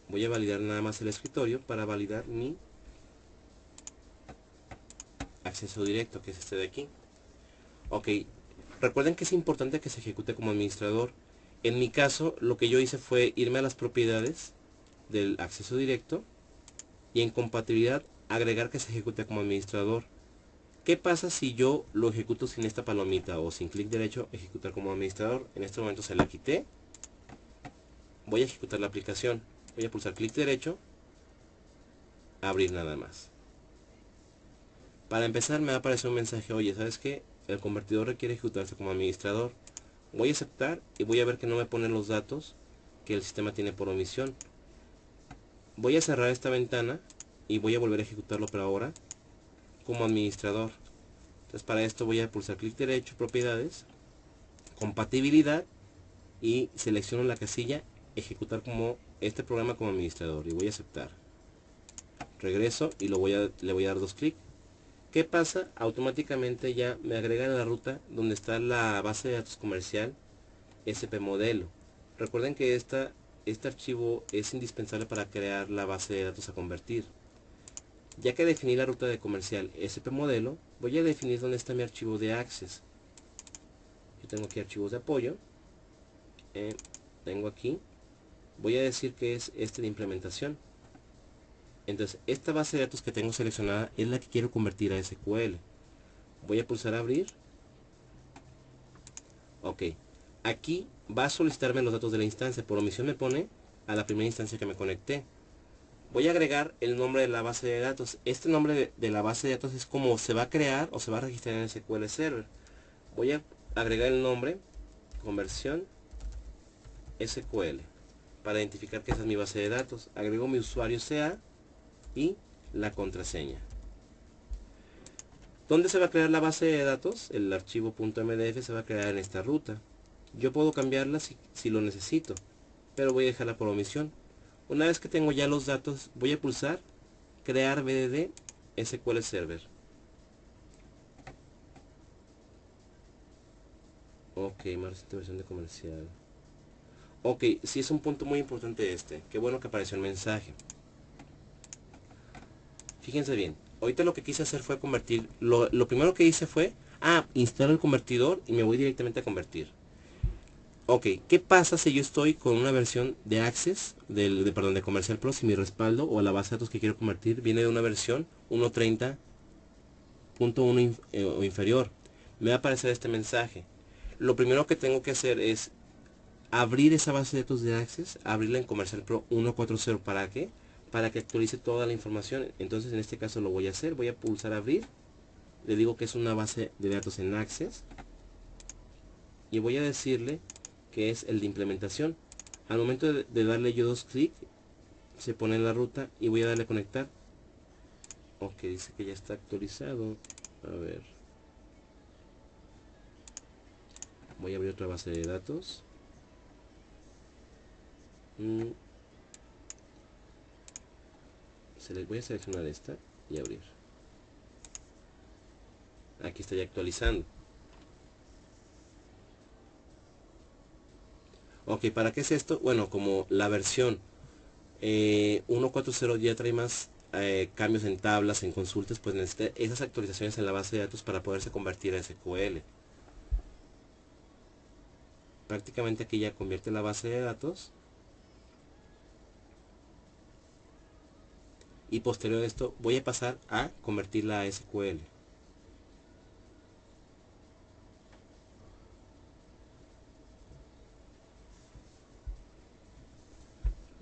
Speaker 1: Voy a validar nada más el escritorio para validar mi acceso directo, que es este de aquí. Ok, recuerden que es importante que se ejecute como administrador. En mi caso, lo que yo hice fue irme a las propiedades del acceso directo y en compatibilidad agregar que se ejecute como administrador. ¿Qué pasa si yo lo ejecuto sin esta palomita o sin clic derecho, ejecutar como administrador? En este momento se la quité. Voy a ejecutar la aplicación. Voy a pulsar clic derecho, abrir nada más. Para empezar me va a aparecer un mensaje, oye, ¿sabes qué? El convertidor requiere ejecutarse como administrador. Voy a aceptar y voy a ver que no me ponen los datos que el sistema tiene por omisión. Voy a cerrar esta ventana y voy a volver a ejecutarlo, pero ahora como administrador. Entonces para esto voy a pulsar clic derecho, propiedades, compatibilidad y selecciono la casilla ejecutar como este programa como administrador y voy a aceptar. Regreso y le voy a dar dos clics. ¿Qué pasa? Automáticamente ya me agrega en la ruta donde está la base de datos comercial SP modelo. Recuerden que este archivo es indispensable para crear la base de datos a convertir. Ya que definí la ruta de comercial SP modelo, voy a definir dónde está mi archivo de Access. Yo tengo aquí archivos de apoyo. Tengo aquí. Voy a decir que es este de implementación. Entonces, esta base de datos que tengo seleccionada es la que quiero convertir a SQL. Voy a pulsar abrir. Ok. Aquí va a solicitarme los datos de la instancia. Por omisión me pone a la primera instancia que me conecté. Voy a agregar el nombre de la base de datos. Este nombre de la base de datos es como se va a crear o se va a registrar en el SQL Server. Voy a agregar el nombre, conversión SQL, para identificar que esa es mi base de datos. Agrego mi usuario CA y la contraseña. ¿Dónde se va a crear la base de datos? El archivo .mdf se va a crear en esta ruta. Yo puedo cambiarla si lo necesito, pero voy a dejarla por omisión. Una vez que tengo ya los datos, voy a pulsar crear BDD SQL Server. Ok, más reciente versión de comercial. Ok, sí es un punto muy importante este. Qué bueno que apareció el mensaje. Fíjense bien. Ahorita lo que quise hacer fue convertir. Lo primero que hice fue, instalar el convertidor y me voy directamente a convertir. Ok, ¿qué pasa si yo estoy con una versión de Access, de Comercial Pro, si mi respaldo o la base de datos que quiero convertir viene de una versión 1.30.1 o inferior? Me va a aparecer este mensaje. Lo primero que tengo que hacer es abrir esa base de datos de Access, abrirla en Comercial Pro 1.4.0. ¿Para qué? Para que actualice toda la información. Entonces en este caso lo voy a hacer. Voy a pulsar abrir. Le digo que es una base de datos en Access. Y voy a decirle que es el de implementación. Al momento de darle yo dos clics, se pone en la ruta y voy a darle a conectar. Ok, dice que ya está actualizado. A ver. Voy a abrir otra base de datos. Voy a seleccionar esta y abrir. Aquí está ya actualizando. Ok, ¿para qué es esto? Bueno, como la versión 1.4.0 ya trae más cambios en tablas, en consultas, pues necesita esas actualizaciones en la base de datos para poderse convertir a SQL. Prácticamente aquí ya convierte la base de datos. Y posterior a esto voy a pasar a convertirla a SQL.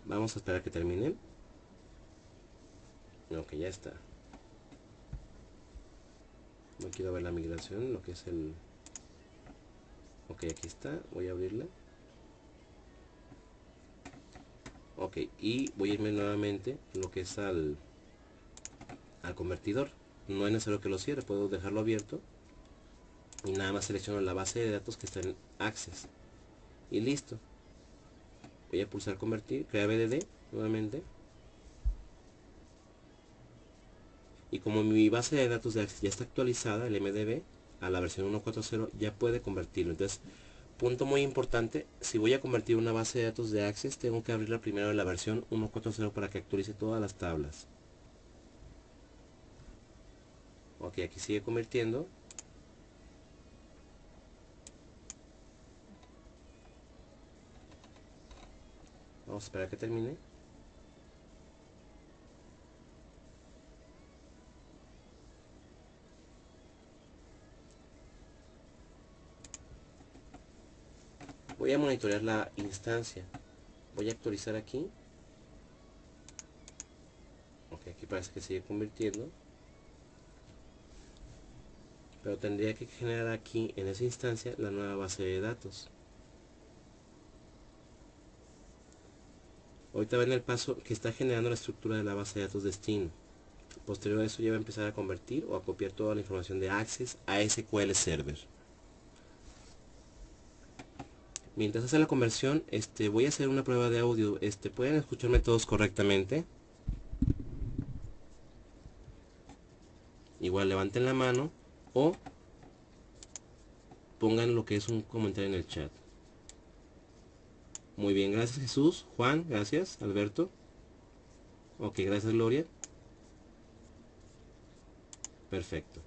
Speaker 1: Vamos a esperar a que termine. Ok, ya está. No quiero ver la migración, lo que es el... Ok, aquí está. Voy a abrirla. Ok, y voy a irme nuevamente lo que es al al convertidor. No es necesario que lo cierre, puedo dejarlo abierto y nada más selecciono la base de datos que está en Access y listo. Voy a pulsar convertir, crear BDD nuevamente, y como mi base de datos de Access ya está actualizada, el MDB a la versión 1.4.0, ya puede convertirlo. Entonces, punto muy importante, si voy a convertir una base de datos de Access, tengo que abrirla primero en la versión 1.4.0 para que actualice todas las tablas. Ok, aquí sigue convirtiendo. Vamos a esperar a que termine. Voy a monitorear la instancia. Voy a actualizar aquí. Ok, aquí parece que sigue convirtiendo. Pero tendría que generar aquí en esa instancia la nueva base de datos. Ahorita ven el paso que está generando la estructura de la base de datos destino. Posterior a eso ya va a empezar a convertir o a copiar toda la información de Access a SQL Server. Mientras hace la conversión, voy a hacer una prueba de audio. ¿Pueden escucharme todos correctamente? Igual levanten la mano o pongan lo que es un comentario en el chat. Muy bien, gracias Jesús. Juan, gracias. Alberto. Ok, gracias Gloria. Perfecto.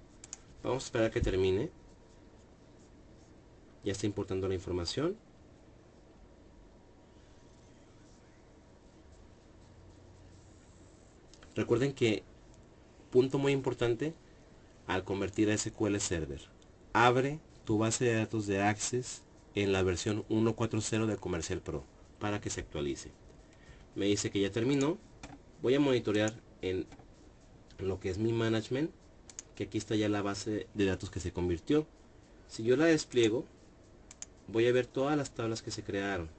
Speaker 1: Vamos a esperar a que termine. Ya está importando la información. Recuerden que, punto muy importante, al convertir a SQL Server, abre tu base de datos de Access en la versión 1.4.0 de Comercial Pro para que se actualice. Me dice que ya terminó. Voy a monitorear en lo que es mi management, que aquí está ya la base de datos que se convirtió. Si yo la despliego, voy a ver todas las tablas que se crearon.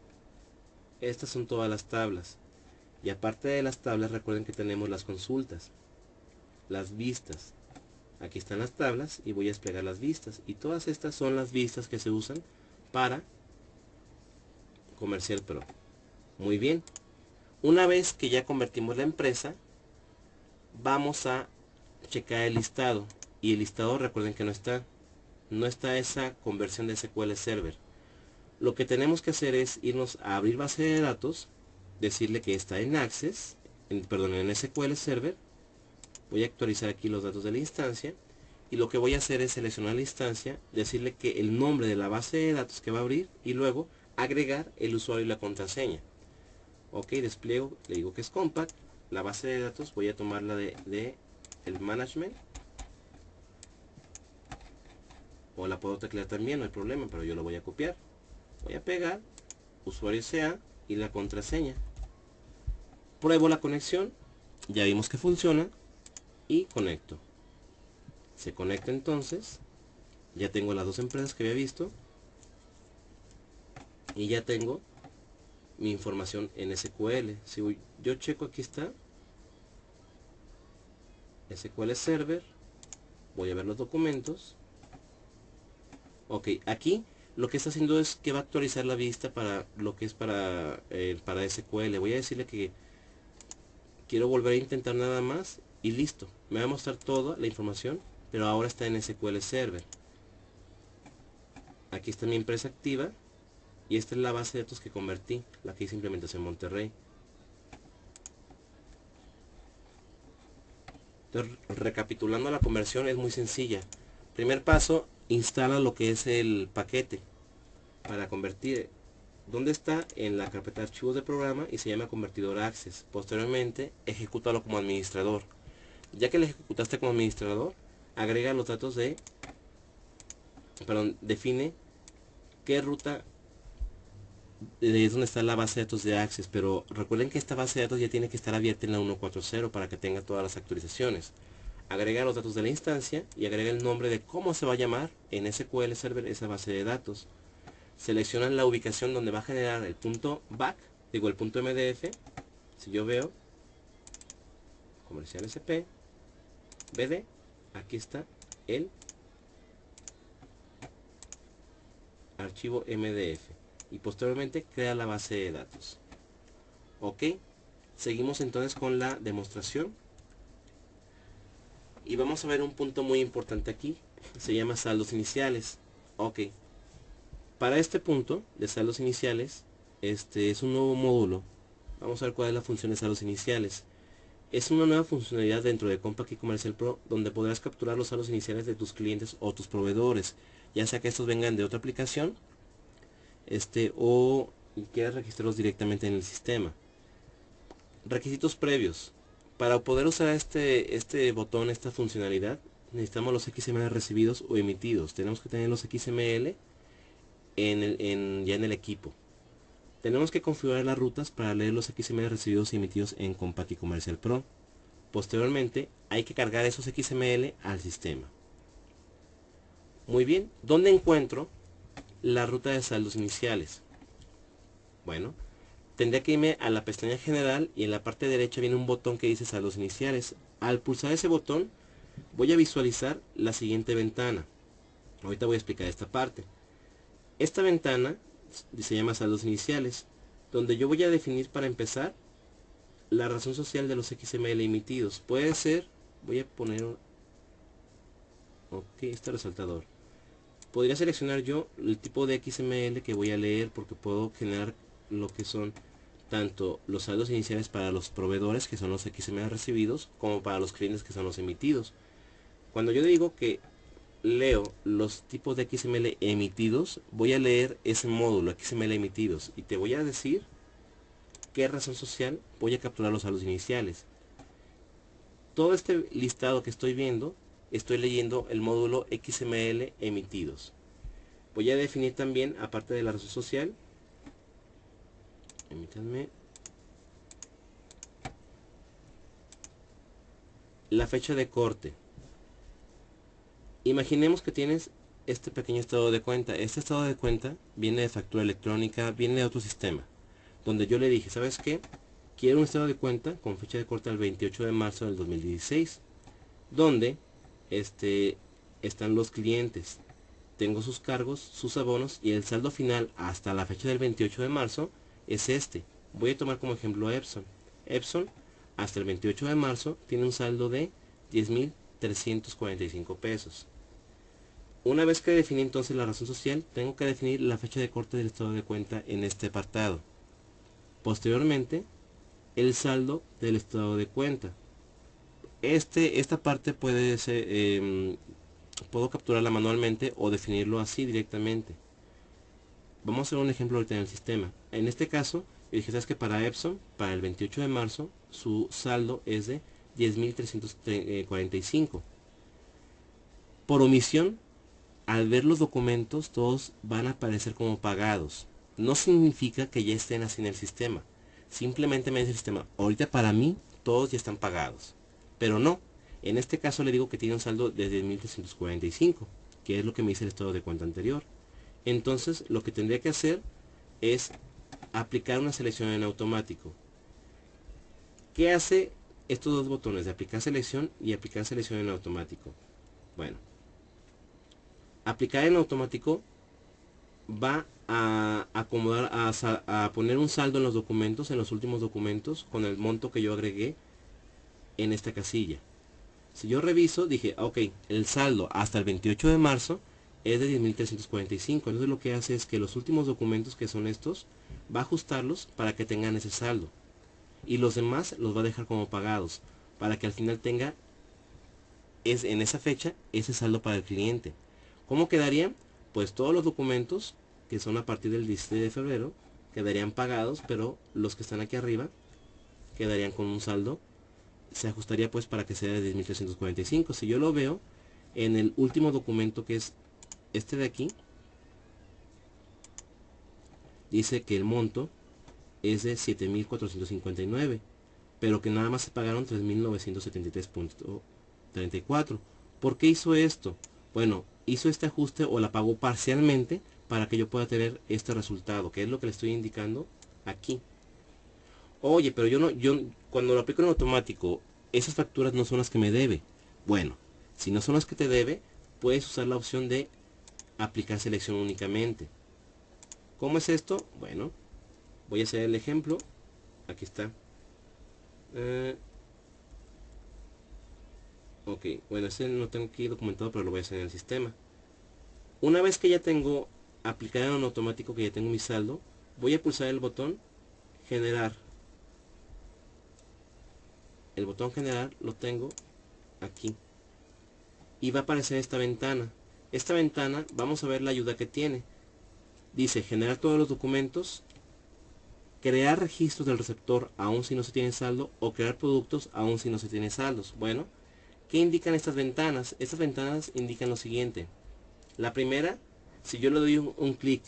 Speaker 1: Estas son todas las tablas. Y aparte de las tablas, recuerden que tenemos las consultas, las vistas. Aquí están las tablas y voy a desplegar las vistas. Y todas estas son las vistas que se usan para Comercial Pro. Muy bien. Una vez que ya convertimos la empresa, vamos a checar el listado. Y el listado, recuerden que no está esa conversión de SQL Server. Lo que tenemos que hacer es irnos a abrir base de datos, decirle que está en Access, en SQL Server. Voy a actualizar aquí los datos de la instancia y lo que voy a hacer es seleccionar la instancia, decirle que el nombre de la base de datos que va a abrir y luego agregar el usuario y la contraseña. Ok, despliego, le digo que es compact. La base de datos voy a tomarla de el management, o la puedo teclear también, no hay problema, pero yo lo voy a copiar. Voy a pegar usuario sea y la contraseña. Pruebo la conexión, ya vimos que funciona y conecto. Se conecta entonces, ya tengo las dos empresas que había visto y ya tengo mi información en SQL. Si yo checo, aquí está SQL Server, voy a ver los documentos. Ok, aquí lo que está haciendo es que va a actualizar la vista para lo que es para SQL. Voy a decirle que quiero volver a intentar nada más y listo. Me va a mostrar toda la información, pero ahora está en SQL Server. Aquí está mi empresa activa y esta es la base de datos que convertí, la que hice implementación en Monterrey. Entonces, recapitulando, la conversión es muy sencilla. Primer paso, instala lo que es el paquete para convertir. ¿Dónde está? En la carpeta de archivos de programa y se llama convertidor Access. Posteriormente, ejecútalo como administrador. Ya que lo ejecutaste como administrador, agrega los datos define qué ruta es donde está la base de datos de Access, pero recuerden que esta base de datos ya tiene que estar abierta en la 1.4.0 para que tenga todas las actualizaciones. Agrega los datos de la instancia y agrega el nombre de cómo se va a llamar en SQL Server esa base de datos. Seleccionan la ubicación donde va a generar el punto back, digo el punto MDF. Si yo veo comercial SP, BD, aquí está el archivo MDF y posteriormente crea la base de datos. Ok, seguimos entonces con la demostración y vamos a ver un punto muy importante aquí, se llama saldos iniciales. Ok, para este punto de saldos iniciales, este es un nuevo módulo. Vamos a ver cuál es la función de saldos iniciales. Es una nueva funcionalidad dentro de Compact Comercial Pro donde podrás capturar los saldos iniciales de tus clientes o tus proveedores, ya sea que estos vengan de otra aplicación o quieras registrarlos directamente en el sistema. Requisitos previos. Para poder usar este botón, esta funcionalidad, necesitamos los XML recibidos o emitidos. Tenemos que tener los XML ya en el equipo. Tenemos que configurar las rutas para leer los XML recibidos y emitidos en Compact Comercial Pro. Posteriormente, hay que cargar esos XML al sistema. Muy bien, ¿dónde encuentro la ruta de saldos iniciales? Bueno, tendría que irme a la pestaña general y en la parte derecha viene un botón que dice saldos iniciales. Al pulsar ese botón voy a visualizar la siguiente ventana. Ahorita voy a explicar esta parte. Esta ventana se llama saldos iniciales, donde yo voy a definir para empezar la razón social de los XML emitidos. Puede ser, voy a poner este resaltador. Podría seleccionar yo el tipo de XML que voy a leer porque puedo generar lo que son tanto los saldos iniciales para los proveedores, que son los XML recibidos, como para los clientes, que son los emitidos. Cuando yo digo que leo los tipos de XML emitidos, voy a leer ese módulo XML emitidos y te voy a decir qué razón social voy a capturar los saldos iniciales. Todo este listado que estoy viendo, estoy leyendo el módulo XML emitidos. Voy a definir también, aparte de la razón social, permítanme, la fecha de corte. Imaginemos que tienes este pequeño estado de cuenta. Este estado de cuenta viene de factura electrónica, viene de otro sistema, donde yo le dije, ¿sabes qué? Quiero un estado de cuenta con fecha de corte al 28 de marzo del 2016, donde están los clientes. Tengo sus cargos, sus abonos y el saldo final hasta la fecha del 28 de marzo es este. Voy a tomar como ejemplo a Epson. Epson hasta el 28 de marzo tiene un saldo de 10.345 pesos. Una vez que definí entonces la razón social, tengo que definir la fecha de corte del estado de cuenta en este apartado. Posteriormente, el saldo del estado de cuenta. Esta parte puede ser, puedo capturarla manualmente o definirlo así directamente. Vamos a hacer un ejemplo ahorita en el sistema. En este caso, yo dije, ¿sabes que para Epson, para el 28 de marzo, su saldo es de 10.345? Por omisión, al ver los documentos, todos van a aparecer como pagados. No significa que ya estén así en el sistema. Simplemente me dice el sistema, ahorita para mí, todos ya están pagados. Pero no, en este caso le digo que tiene un saldo de 10.345, que es lo que me dice el estado de cuenta anterior. Entonces, lo que tendría que hacer es aplicar una selección en automático. ¿Qué hace estos dos botones de aplicar selección y aplicar selección en automático? Bueno, aplicar en automático va a acomodar, a poner un saldo en los documentos, en los últimos documentos, con el monto que yo agregué en esta casilla. Si yo reviso, dije, ok, el saldo hasta el 28 de marzo es de 10.345. Entonces lo que hace es que los últimos documentos, que son estos, va a ajustarlos para que tengan ese saldo. Y los demás los va a dejar como pagados, para que al final tenga en esa fecha ese saldo para el cliente. ¿Cómo quedarían? Pues todos los documentos que son a partir del 17 de febrero quedarían pagados, pero los que están aquí arriba quedarían con un saldo. Se ajustaría pues para que sea de 10.345. Si yo lo veo en el último documento, que es este de aquí, dice que el monto es de 7.459, pero que nada más se pagaron 3.973.34. ¿Por qué hizo esto? Bueno, hizo este ajuste o la pagó parcialmente para que yo pueda tener este resultado, que es lo que le estoy indicando aquí. Oye, pero yo cuando lo aplico en automático, esas facturas no son las que me debe. Bueno, si no son las que te debe, puedes usar la opción de aplicar selección únicamente. ¿Cómo es esto? Bueno, voy a hacer el ejemplo. Aquí está. Ok, bueno, este no tengo aquí documentado, pero lo voy a hacer en el sistema. Una vez que ya tengo aplicado en automático, que ya tengo mi saldo, voy a pulsar el botón generar. El botón generar lo tengo aquí. Y va a aparecer esta ventana. Esta ventana, vamos a ver la ayuda que tiene. Dice generar todos los documentos, crear registros del receptor aún si no se tiene saldo, o crear productos aún si no se tiene saldos. Bueno, ¿qué indican estas ventanas? Estas ventanas indican lo siguiente. La primera, si yo le doy un clic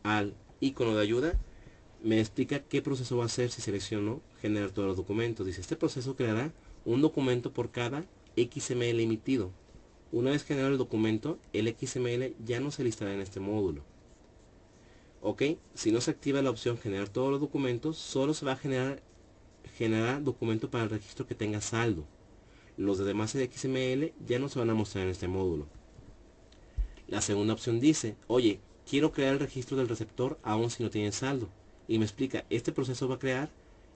Speaker 1: al icono de ayuda, me explica qué proceso va a hacer si selecciono generar todos los documentos. Dice, este proceso creará un documento por cada XML emitido. Una vez generado el documento, el XML ya no se listará en este módulo. Ok, si no se activa la opción generar todos los documentos, solo se va a generar documento para el registro que tenga saldo. Los demás XML ya no se van a mostrar en este módulo. La segunda opción dice, oye, quiero crear el registro del receptor aún si no tiene saldo. Y me explica, este proceso va a crear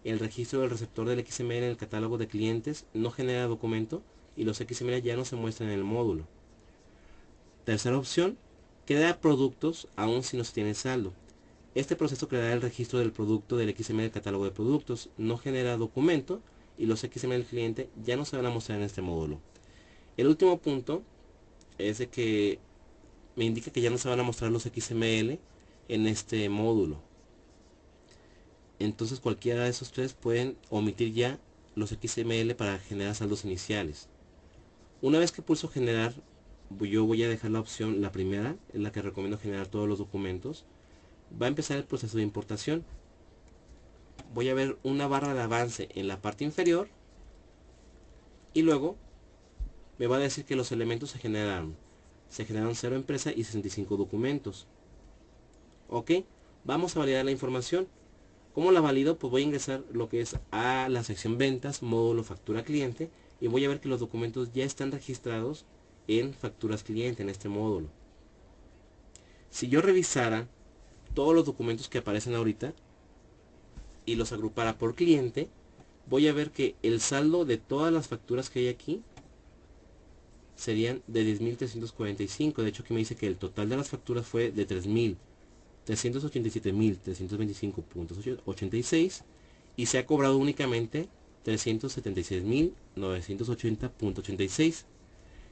Speaker 1: el registro del receptor del XML en el catálogo de clientes, no genera documento y los XML ya no se muestran en el módulo. Tercera opción, crea productos aún si no se tiene saldo. Este proceso creará el registro del producto del XML del catálogo de productos, no genera documento y los XML del cliente ya no se van a mostrar en este módulo. El último punto es de que me indica que ya no se van a mostrar los XML en este módulo. Entonces cualquiera de esos tres pueden omitir ya los XML para generar saldos iniciales. Una vez que pulso generar, yo voy a dejar la opción, la primera, en la que recomiendo generar todos los documentos. Va a empezar el proceso de importación. Voy a ver una barra de avance en la parte inferior y luego me va a decir que los elementos se generaron. Se generaron 0 empresa y 65 documentos. Ok, vamos a validar la información. ¿Cómo la valido? Pues voy a ingresar lo que es a la sección ventas, módulo factura cliente, y voy a ver que los documentos ya están registrados en facturas cliente en este módulo. Si yo revisara todos los documentos que aparecen ahorita y los agrupara por cliente, voy a ver que el saldo de todas las facturas que hay aquí serían de 10.345. De hecho, aquí me dice que el total de las facturas fue de 3.387.325.86 y se ha cobrado únicamente 376.980.86.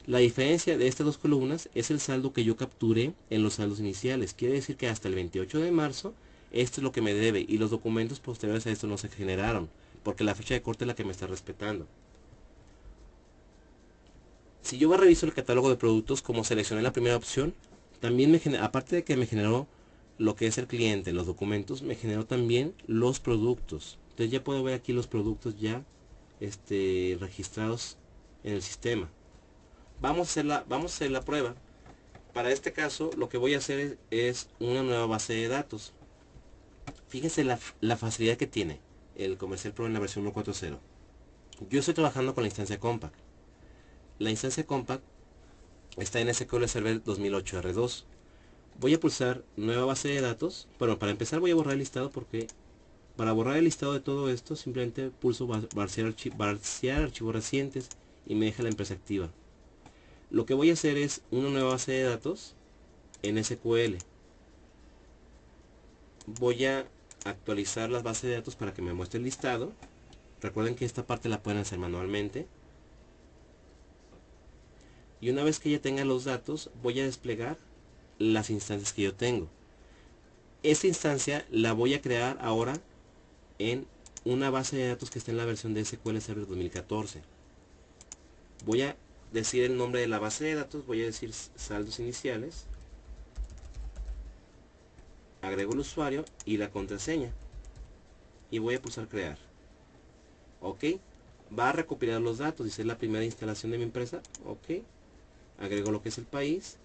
Speaker 1: La diferencia de estas dos columnas es el saldo que yo capturé en los saldos iniciales. Quiere decir que hasta el 28 de marzo esto es lo que me debe y los documentos posteriores a esto no se generaron porque la fecha de corte es la que me está respetando. Si yo reviso el catálogo de productos, como seleccioné la primera opción, también aparte de que me generó lo que es el cliente, los documentos, me generó también los productos. Entonces ya puedo ver aquí los productos ya registrados en el sistema. Vamos a hacer la prueba. Para este caso lo que voy a hacer es una nueva base de datos. Fíjense la facilidad que tiene el Comercial Pro en la versión 1.4.0. Yo estoy trabajando con la instancia Compact. La instancia Compact está en SQL Server 2008 R2. Voy a pulsar nueva base de datos. Bueno, para empezar voy a borrar el listado porque para borrar el listado de todo esto simplemente pulso barcear archivos recientes y me deja la empresa activa. Lo que voy a hacer es una nueva base de datos en SQL. Voy a actualizar las bases de datos para que me muestre el listado. Recuerden que esta parte la pueden hacer manualmente. Y una vez que ya tenga los datos, voy a desplegar las instancias que yo tengo. Esta instancia la voy a crear ahora en una base de datos que está en la versión de SQL Server 2014. Voy a decir el nombre de la base de datos, voy a decir saldos iniciales, agrego el usuario y la contraseña y voy a pulsar crear. Ok, va a recopilar los datos, dice la primera instalación de mi empresa. Ok, agrego lo que es el país,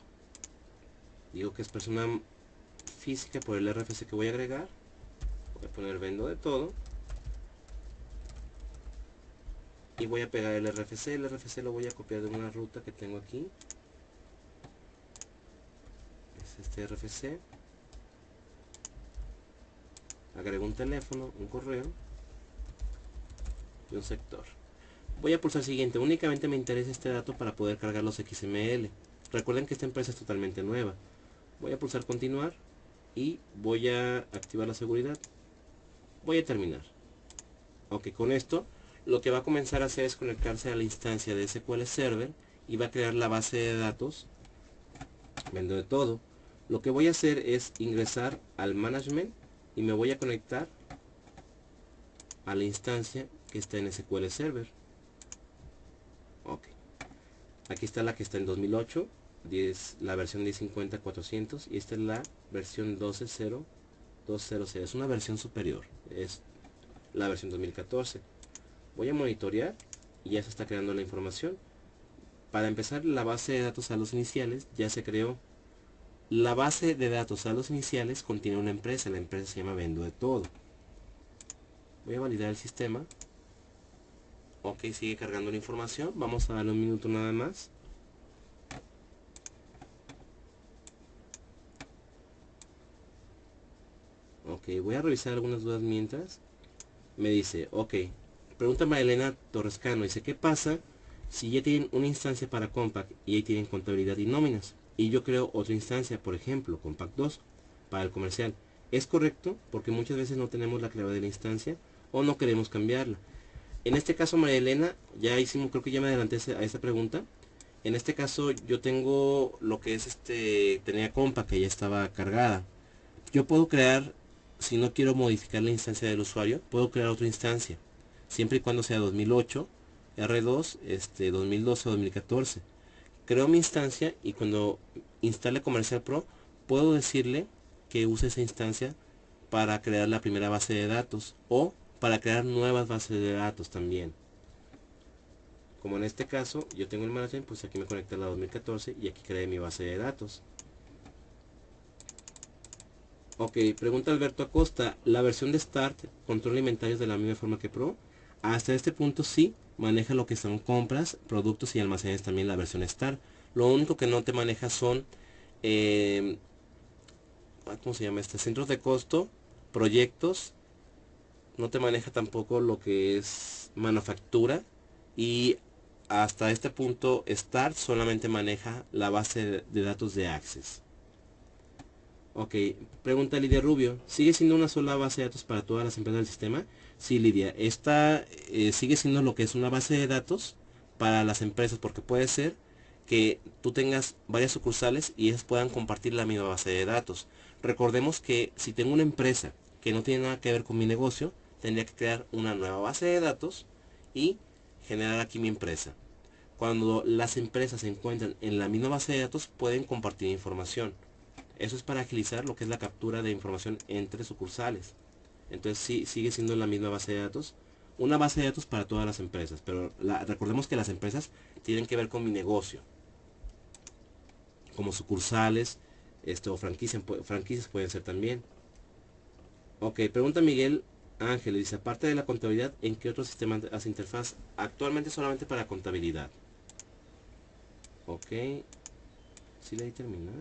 Speaker 1: digo que es persona física por el RFC que voy a agregar, voy a poner vendo de todo, y voy a pegar el RFC. El RFC lo voy a copiar de una ruta que tengo aquí. Es este RFC. Agrego un teléfono, un correo y un sector. Voy a pulsar siguiente. Únicamente me interesa este dato para poder cargar los XML. Recuerden que esta empresa es totalmente nueva. Voy a pulsar continuar y voy a activar la seguridad. Voy a terminar. Ok, con esto lo que va a comenzar a hacer es conectarse a la instancia de SQL Server y va a crear la base de datos Vendo de todo. Lo que voy a hacer es ingresar al management y me voy a conectar a la instancia que está en SQL Server. Ok, aquí está la que está en 2008, la versión 1050-400, y esta es la versión 12.0.2.0.0. Es una versión superior, es la versión 2014. Voy a monitorear y ya se está creando la información. Para empezar, la base de datos a los iniciales ya se creó. La base de datos a los iniciales contiene una empresa. La empresa se llama Vendo de todo. Voy a validar el sistema. Ok, sigue cargando la información. Vamos a darle un minuto nada más. Ok, voy a revisar algunas dudas mientras. Me dice, ok, pregunta Marilena Torrescano. Dice, ¿qué pasa si ya tienen una instancia para Compact y ahí tienen contabilidad y nóminas? Y yo creo otra instancia, por ejemplo, Compact 2, para el comercial. ¿Es correcto? Porque muchas veces no tenemos la clave de la instancia o no queremos cambiarla. En este caso, María Elena, ya hicimos, creo que ya me adelanté a esta pregunta. En este caso yo tengo lo que es tenía Compact que ya estaba cargada. Yo puedo crear, si no quiero modificar la instancia del usuario, puedo crear otra instancia, siempre y cuando sea 2008, R2, 2012 o 2014. Creo mi instancia y cuando instale Comercial Pro, puedo decirle que use esa instancia para crear la primera base de datos o para crear nuevas bases de datos también. Como en este caso yo tengo el management, pues aquí me conecta a la 2014 y aquí creé mi base de datos. Ok, pregunta Alberto Acosta, ¿la versión de Start controla inventarios de la misma forma que Pro? Hasta este punto sí, maneja lo que son compras, productos y almacenes también la versión Start. Lo único que no te maneja son, ¿cómo se llama este? Centros de costo, proyectos, no te maneja tampoco lo que es manufactura y hasta este punto Start solamente maneja la base de datos de Access. Ok, pregunta Lidia Rubio, ¿sigue siendo una sola base de datos para todas las empresas del sistema? Sí, Lidia, esta sigue siendo lo que es una base de datos para las empresas, porque puede ser que tú tengas varias sucursales y ellas puedan compartir la misma base de datos. Recordemos que si tengo una empresa que no tiene nada que ver con mi negocio, tendría que crear una nueva base de datos y generar aquí mi empresa. Cuando las empresas se encuentran en la misma base de datos, pueden compartir información. Eso es para agilizar lo que es la captura de información entre sucursales. Entonces sí, sigue siendo la misma base de datos. Una base de datos para todas las empresas. Pero recordemos que las empresas tienen que ver con mi negocio. Como sucursales o franquicias pueden ser también. Ok, pregunta Miguel Ángel. Dice, aparte de la contabilidad, ¿en qué otro sistema hace interfaz? Actualmente solamente para contabilidad. Ok. ¿Sí le di terminar?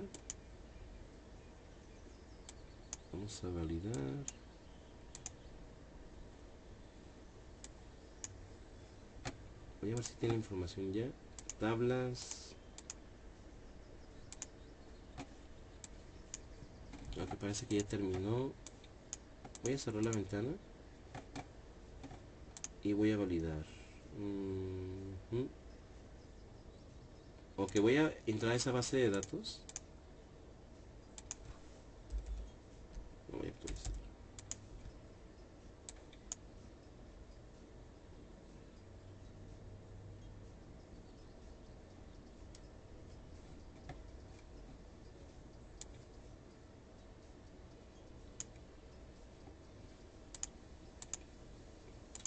Speaker 1: Vamos a validar. Voy a ver si tiene información ya. Tablas. Aunque parece que ya terminó. Voy a cerrar la ventana. Y voy a validar. Ok, voy a entrar a esa base de datos. No voy a actualizar.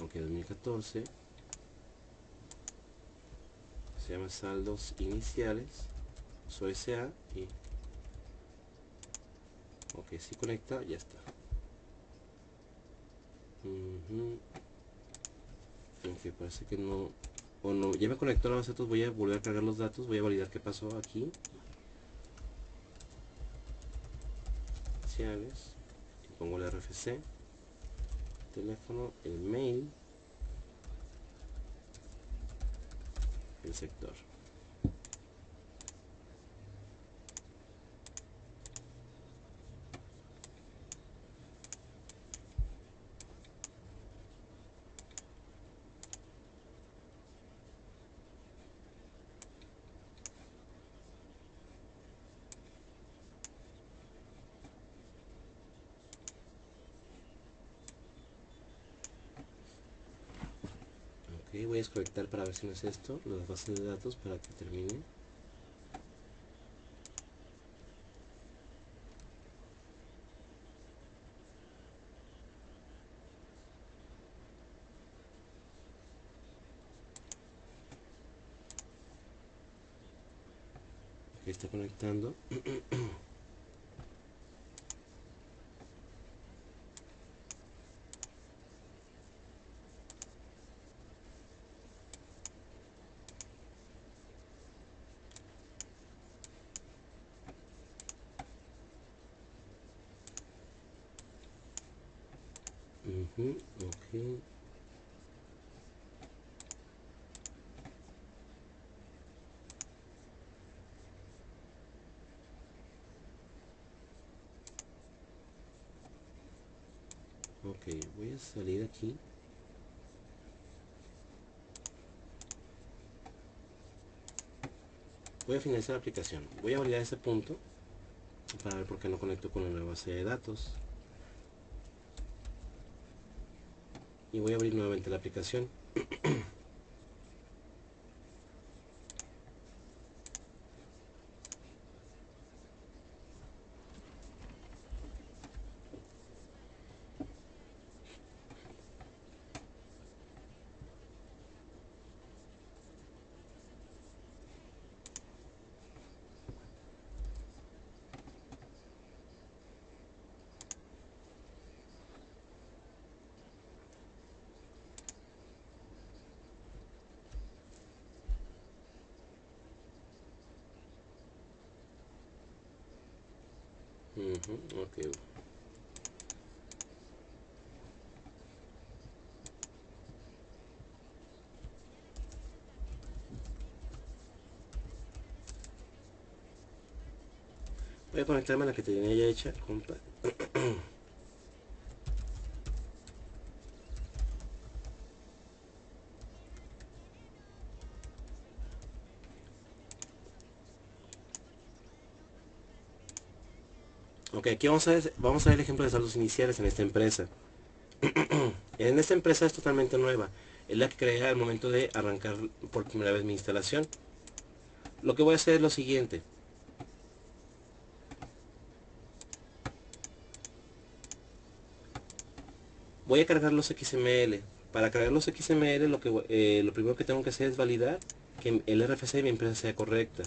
Speaker 1: Ok, 2014. Se llama saldos iniciales. Soy SA y... Ok, si conecta, ya está. Ok, parece que no, o no, ya me conectó a la base de datos, voy a volver a cargar los datos, voy a validar qué pasó aquí. Iniciales, y pongo el RFC, teléfono, el mail, el sector. Ok, voy a desconectar para ver si no es esto, las bases de datos para que termine. Ok, está conectando. Ok. Ok, voy a salir aquí. Voy a finalizar la aplicación. Voy a validar ese punto para ver por qué no conecto con una base de datos. Y voy a abrir nuevamente la aplicación. Ok. Voy a conectarme a la que tenía ya hecha, compa. Ok, aquí vamos a ver el ejemplo de saldos iniciales en esta empresa. En esta empresa es totalmente nueva. Es la que creé al momento de arrancar por primera vez mi instalación. Lo que voy a hacer es lo siguiente. Voy a cargar los XML. Para cargar los XML lo primero que tengo que hacer es validar que el RFC de mi empresa sea correcta.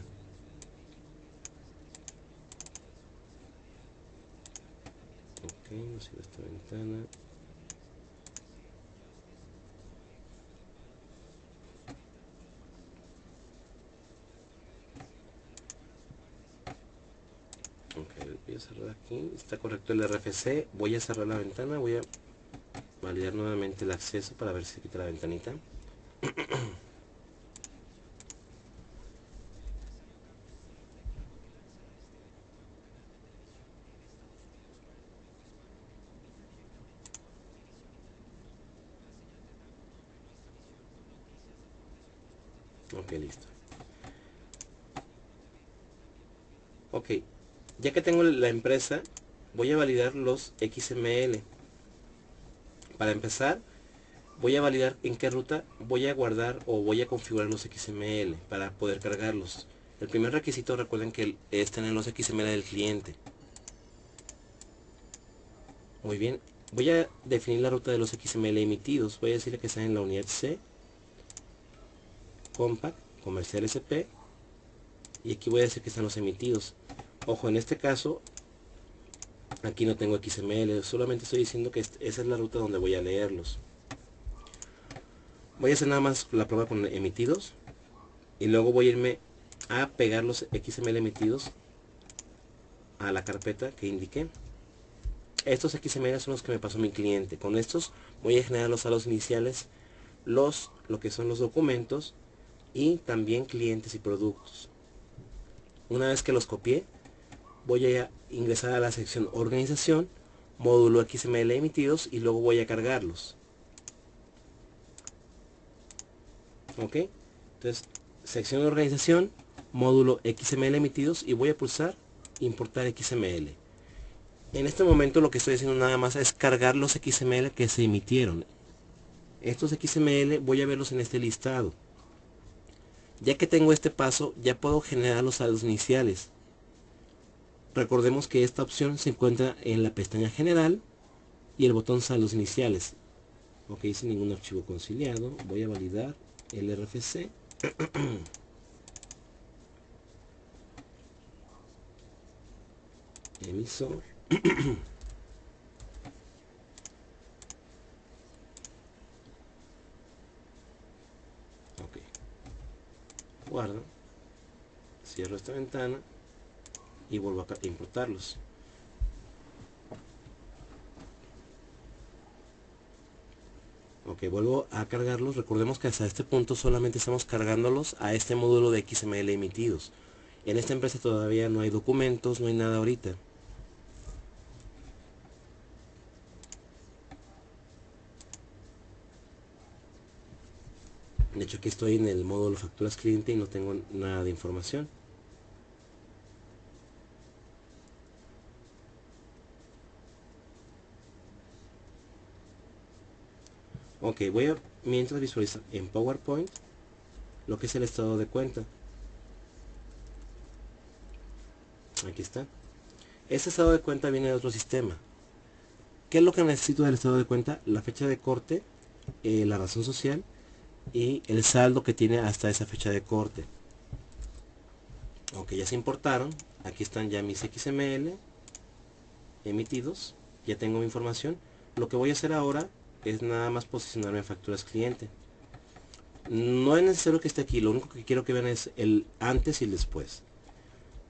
Speaker 1: Ok, no sigo esta ventana. Ok, voy a cerrar aquí. Está correcto el RFC. Voy a cerrar la ventana. Voy a validar nuevamente el acceso para ver si se quita la ventanita. Ok, listo. Ok, ya que tengo la empresa, voy a validar los XML. Para empezar, voy a validar en qué ruta voy a guardar o voy a configurar los XML para poder cargarlos. El primer requisito, recuerden que es tener los XML del cliente. Muy bien, voy a definir la ruta de los XML emitidos. Voy a decirle que están en la unidad C, Compact, Comercial SP, y aquí voy a decir que están los emitidos. Ojo, en este caso, aquí no tengo XML, solamente estoy diciendo que esa es la ruta donde voy a leerlos. Voy a hacer nada más la prueba con emitidos. Y luego voy a irme a pegar los XML emitidos a la carpeta que indiqué. Estos XML son los que me pasó mi cliente. Con estos voy a generar los saldos iniciales, lo que son los documentos y también clientes y productos. Una vez que los copié, voy a ingresar a la sección organización, módulo XML emitidos y luego voy a cargarlos. Ok, entonces sección de organización, módulo XML emitidos y voy a pulsar importar XML. En este momento lo que estoy haciendo nada más es cargar los XML que se emitieron. Estos XML voy a verlos en este listado. Ya que tengo este paso, ya puedo generar los saldos iniciales. Recordemos que esta opción se encuentra en la pestaña general y el botón saldos iniciales. Ok, sin ningún archivo conciliado, voy a validar el RFC. Emisor. Ok, guardo, cierro esta ventana y vuelvo a importarlos. Ok, vuelvo a cargarlos. Recordemos que hasta este punto solamente estamos cargándolos a este módulo de XML emitidos. En esta empresa todavía no hay documentos, no hay nada ahorita. De hecho aquí estoy en el módulo facturas cliente y no tengo nada de información. Ok, voy a mientras visualizar en PowerPoint lo que es el estado de cuenta. Aquí está. Este estado de cuenta viene de otro sistema. ¿Qué es lo que necesito del estado de cuenta? La fecha de corte, la razón social y el saldo que tiene hasta esa fecha de corte. Ok, ya se importaron. Aquí están ya mis XML emitidos. Ya tengo mi información. Lo que voy a hacer ahora es nada más posicionarme en facturas cliente. No es necesario que esté aquí. Lo único que quiero que vean es el antes y el después.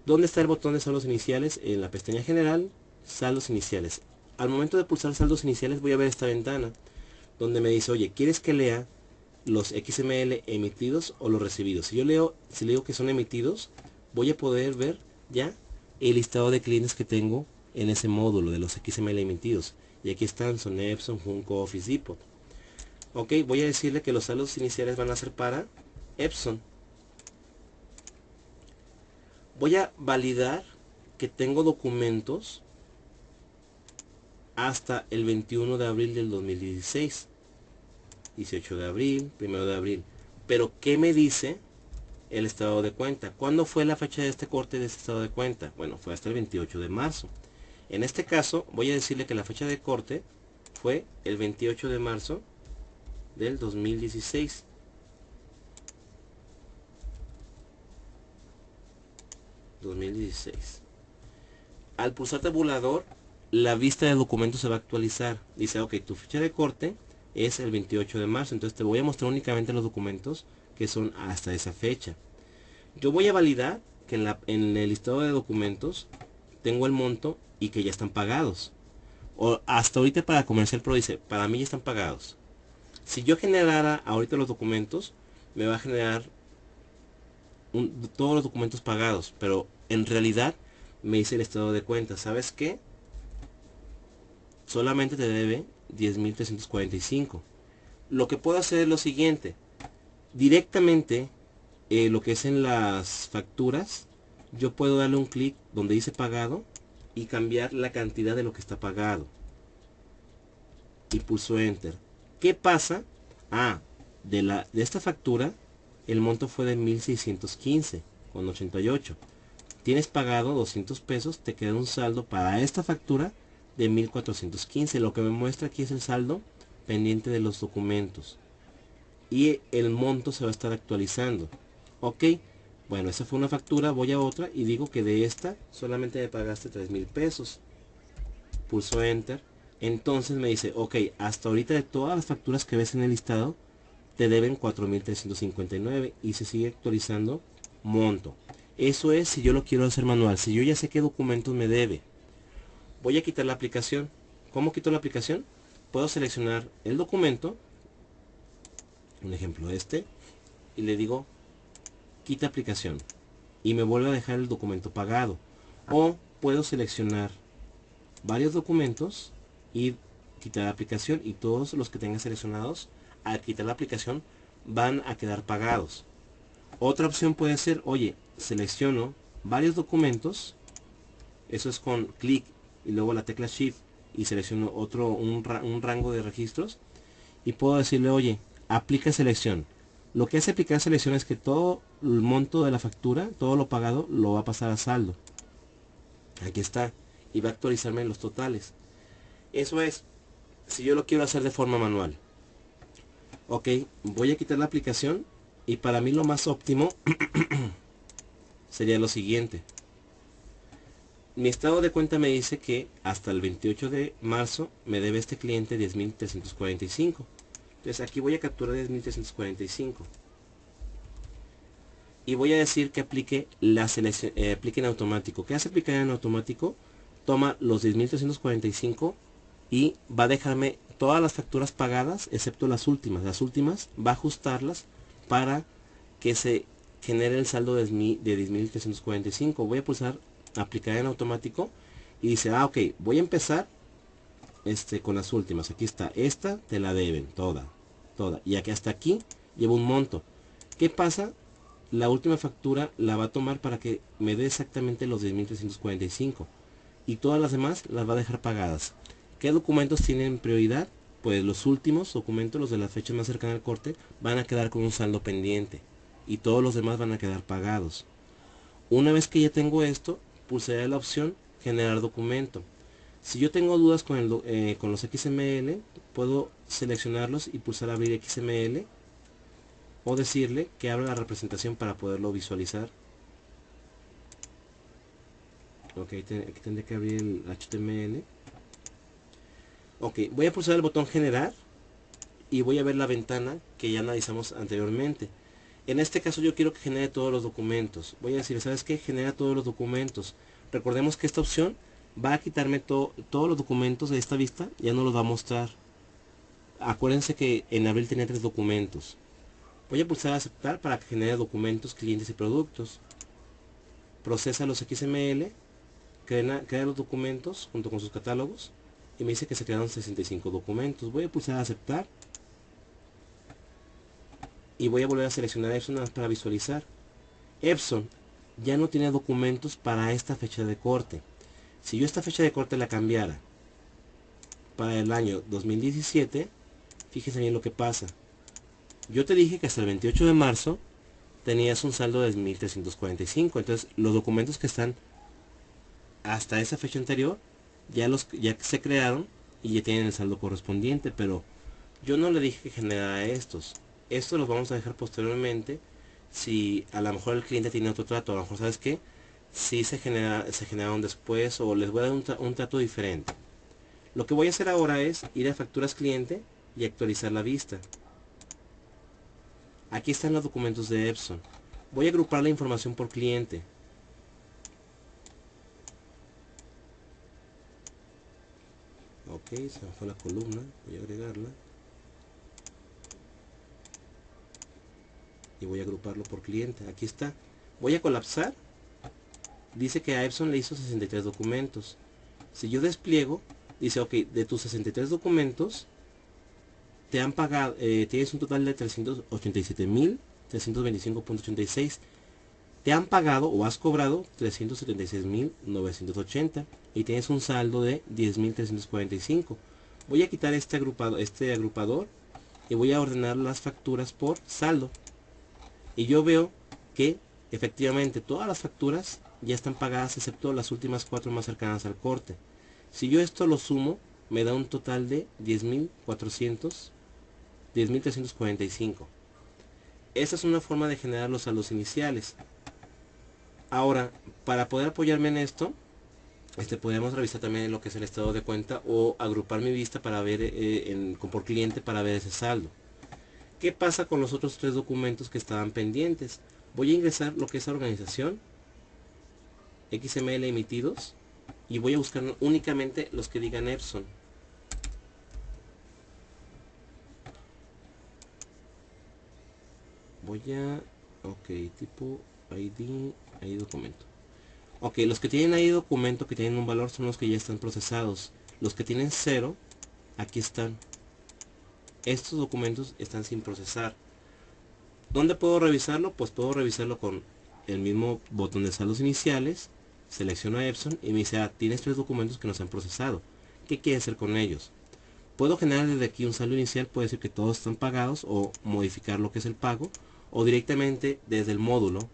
Speaker 1: ¿Dónde está el botón de saldos iniciales? En la pestaña general, saldos iniciales. Al momento de pulsar saldos iniciales voy a ver esta ventana donde me dice, oye, ¿quieres que lea los XML emitidos o los recibidos? Si le digo que son emitidos, voy a poder ver ya el listado de clientes que tengo en ese módulo de los XML emitidos. Y aquí están, son Epson, Junco, Office Depot. Ok, voy a decirle que los saldos iniciales van a ser para Epson. Voy a validar que tengo documentos hasta el 21 de abril del 2016. 18 de abril, 1 de abril. Pero ¿qué me dice el estado de cuenta? ¿Cuándo fue la fecha de este corte de este estado de cuenta? Bueno, fue hasta el 28 de marzo. En este caso voy a decirle que la fecha de corte fue el 28 de marzo del 2016. Al pulsar tabulador, la vista de documentos se va a actualizar. Dice, ok, tu fecha de corte es el 28 de marzo. Entonces te voy a mostrar únicamente los documentos que son hasta esa fecha. Yo voy a validar que en el listado de documentos tengo el monto y que ya están pagados. O hasta ahorita para Comercial Pro dice, para mí ya están pagados. Si yo generara ahorita los documentos, me va a generar todos los documentos pagados. Pero en realidad me dice el estado de cuenta. ¿Sabes qué? Solamente te debe 10.345. Lo que puedo hacer es lo siguiente. Directamente lo que es en las facturas, yo puedo darle un clic donde dice pagado y cambiar la cantidad de lo que está pagado. Y pulso enter. ¿Qué pasa? De esta factura el monto fue de 1.615,88. Tienes pagado 200 pesos, te queda un saldo para esta factura de 1.415. Lo que me muestra aquí es el saldo pendiente de los documentos. Y el monto se va a estar actualizando. Ok, bueno, esa fue una factura, voy a otra y digo que de esta solamente me pagaste 3.000 pesos. Pulso enter. Entonces me dice, ok, hasta ahorita de todas las facturas que ves en el listado, te deben 4.359 y se sigue actualizando monto. Eso es si yo lo quiero hacer manual. Si yo ya sé qué documentos me debe, voy a quitar la aplicación. ¿Cómo quito la aplicación? Puedo seleccionar el documento, un ejemplo este, y le digo quita aplicación y me vuelve a dejar el documento pagado. O puedo seleccionar varios documentos y quitar la aplicación, y todos los que tenga seleccionados al quitar la aplicación van a quedar pagados. Otra opción puede ser, oye, selecciono varios documentos, eso es con clic y luego la tecla shift, y selecciono un rango de registros, y puedo decirle, oye, aplica selección. Lo que hace aplicar selección es que todo el monto de la factura, todo lo pagado, lo va a pasar a saldo. Aquí está, y va a actualizarme los totales. Eso es si yo lo quiero hacer de forma manual. Ok, voy a quitar la aplicación, y para mí lo más óptimo sería lo siguiente. Mi estado de cuenta me dice que hasta el 28 de marzo me debe este cliente 10.345. Entonces aquí voy a capturar 10.345 y voy a decir que aplique la selección, aplique en automático. ¿Qué hace aplicar en automático? Toma los 10.345 y va a dejarme todas las facturas pagadas excepto las últimas. Las últimas va a ajustarlas para que se genere el saldo de 10.345. Voy a pulsar aplicar en automático y dice, ok, voy a empezar con las últimas. Aquí está, esta te la deben toda, y aquí hasta aquí lleva un monto. ¿Qué pasa? La última factura la va a tomar para que me dé exactamente los 10.345 y todas las demás las va a dejar pagadas. ¿Qué documentos tienen prioridad? Pues los últimos documentos, los de la fecha más cercana al corte, van a quedar con un saldo pendiente y todos los demás van a quedar pagados. Una vez que ya tengo esto, pulsaré la opción generar documento. Si yo tengo dudas con los XML, puedo seleccionarlos y pulsar abrir XML, o decirle que abra la representación para poderlo visualizar. Ok, aquí tendré que abrir el HTML. Ok, voy a pulsar el botón generar y voy a ver la ventana que ya analizamos anteriormente. En este caso yo quiero que genere todos los documentos. Voy a decir, ¿sabes qué? Genera todos los documentos. Recordemos que esta opción va a quitarme todos los documentos de esta vista, ya no los va a mostrar. Acuérdense que en abril tenía 3 documentos. Voy a pulsar aceptar para que genere documentos, clientes y productos. Procesa los XML, crea los documentos junto con sus catálogos y me dice que se crearon 65 documentos. Voy a pulsar aceptar y voy a volver a seleccionar Epson para visualizar. Epson ya no tiene documentos para esta fecha de corte. Si yo esta fecha de corte la cambiara para el año 2017, fíjense bien lo que pasa. Yo te dije que hasta el 28 de marzo tenías un saldo de 1.345. Entonces los documentos que están hasta esa fecha anterior ya se crearon y ya tienen el saldo correspondiente, pero yo no le dije que generara estos. Estos los vamos a dejar posteriormente. Si a lo mejor el cliente tiene otro trato, a lo mejor, ¿sabes qué? Si se generaron después, o les voy a dar un trato diferente. Lo que voy a hacer ahora es ir a facturas cliente y actualizar la vista. Aquí están los documentos de Epson. Voy a agrupar la información por cliente. Ok, se me fue la columna, voy a agregarla. Y voy a agruparlo por cliente. Aquí está. Voy a colapsar. Dice que a Epson le hizo 63 documentos. Si yo despliego, dice, ok, de tus 63 documentos, te han pagado, tienes un total de 387.325.86. Te han pagado o has cobrado 376.980 y tienes un saldo de 10.345. Voy a quitar este agrupador y voy a ordenar las facturas por saldo. Y yo veo que efectivamente todas las facturas ya están pagadas excepto las últimas 4 más cercanas al corte. Si yo esto lo sumo, me da un total de 10.345. Esta es una forma de generar los saldos iniciales. Ahora, para poder apoyarme en esto, podemos revisar también lo que es el estado de cuenta o agrupar mi vista para ver por cliente para ver ese saldo. ¿Qué pasa con los otros 3 documentos que estaban pendientes? Voy a ingresar lo que es organización, XML emitidos, y voy a buscar únicamente los que digan Epson. Ok, tipo ID documento. Ok, los que tienen ID documento, que tienen un valor, son los que ya están procesados. Los que tienen 0, aquí están. Estos documentos están sin procesar. ¿Dónde puedo revisarlo? Pues puedo revisarlo con el mismo botón de saldos iniciales. Selecciono a Epson y me dice, tienes 3 documentos que no se han procesado. ¿Qué quiere hacer con ellos? Puedo generar desde aquí un saldo inicial, puede decir que todos están pagados o modificar lo que es el pago, o directamente desde el módulo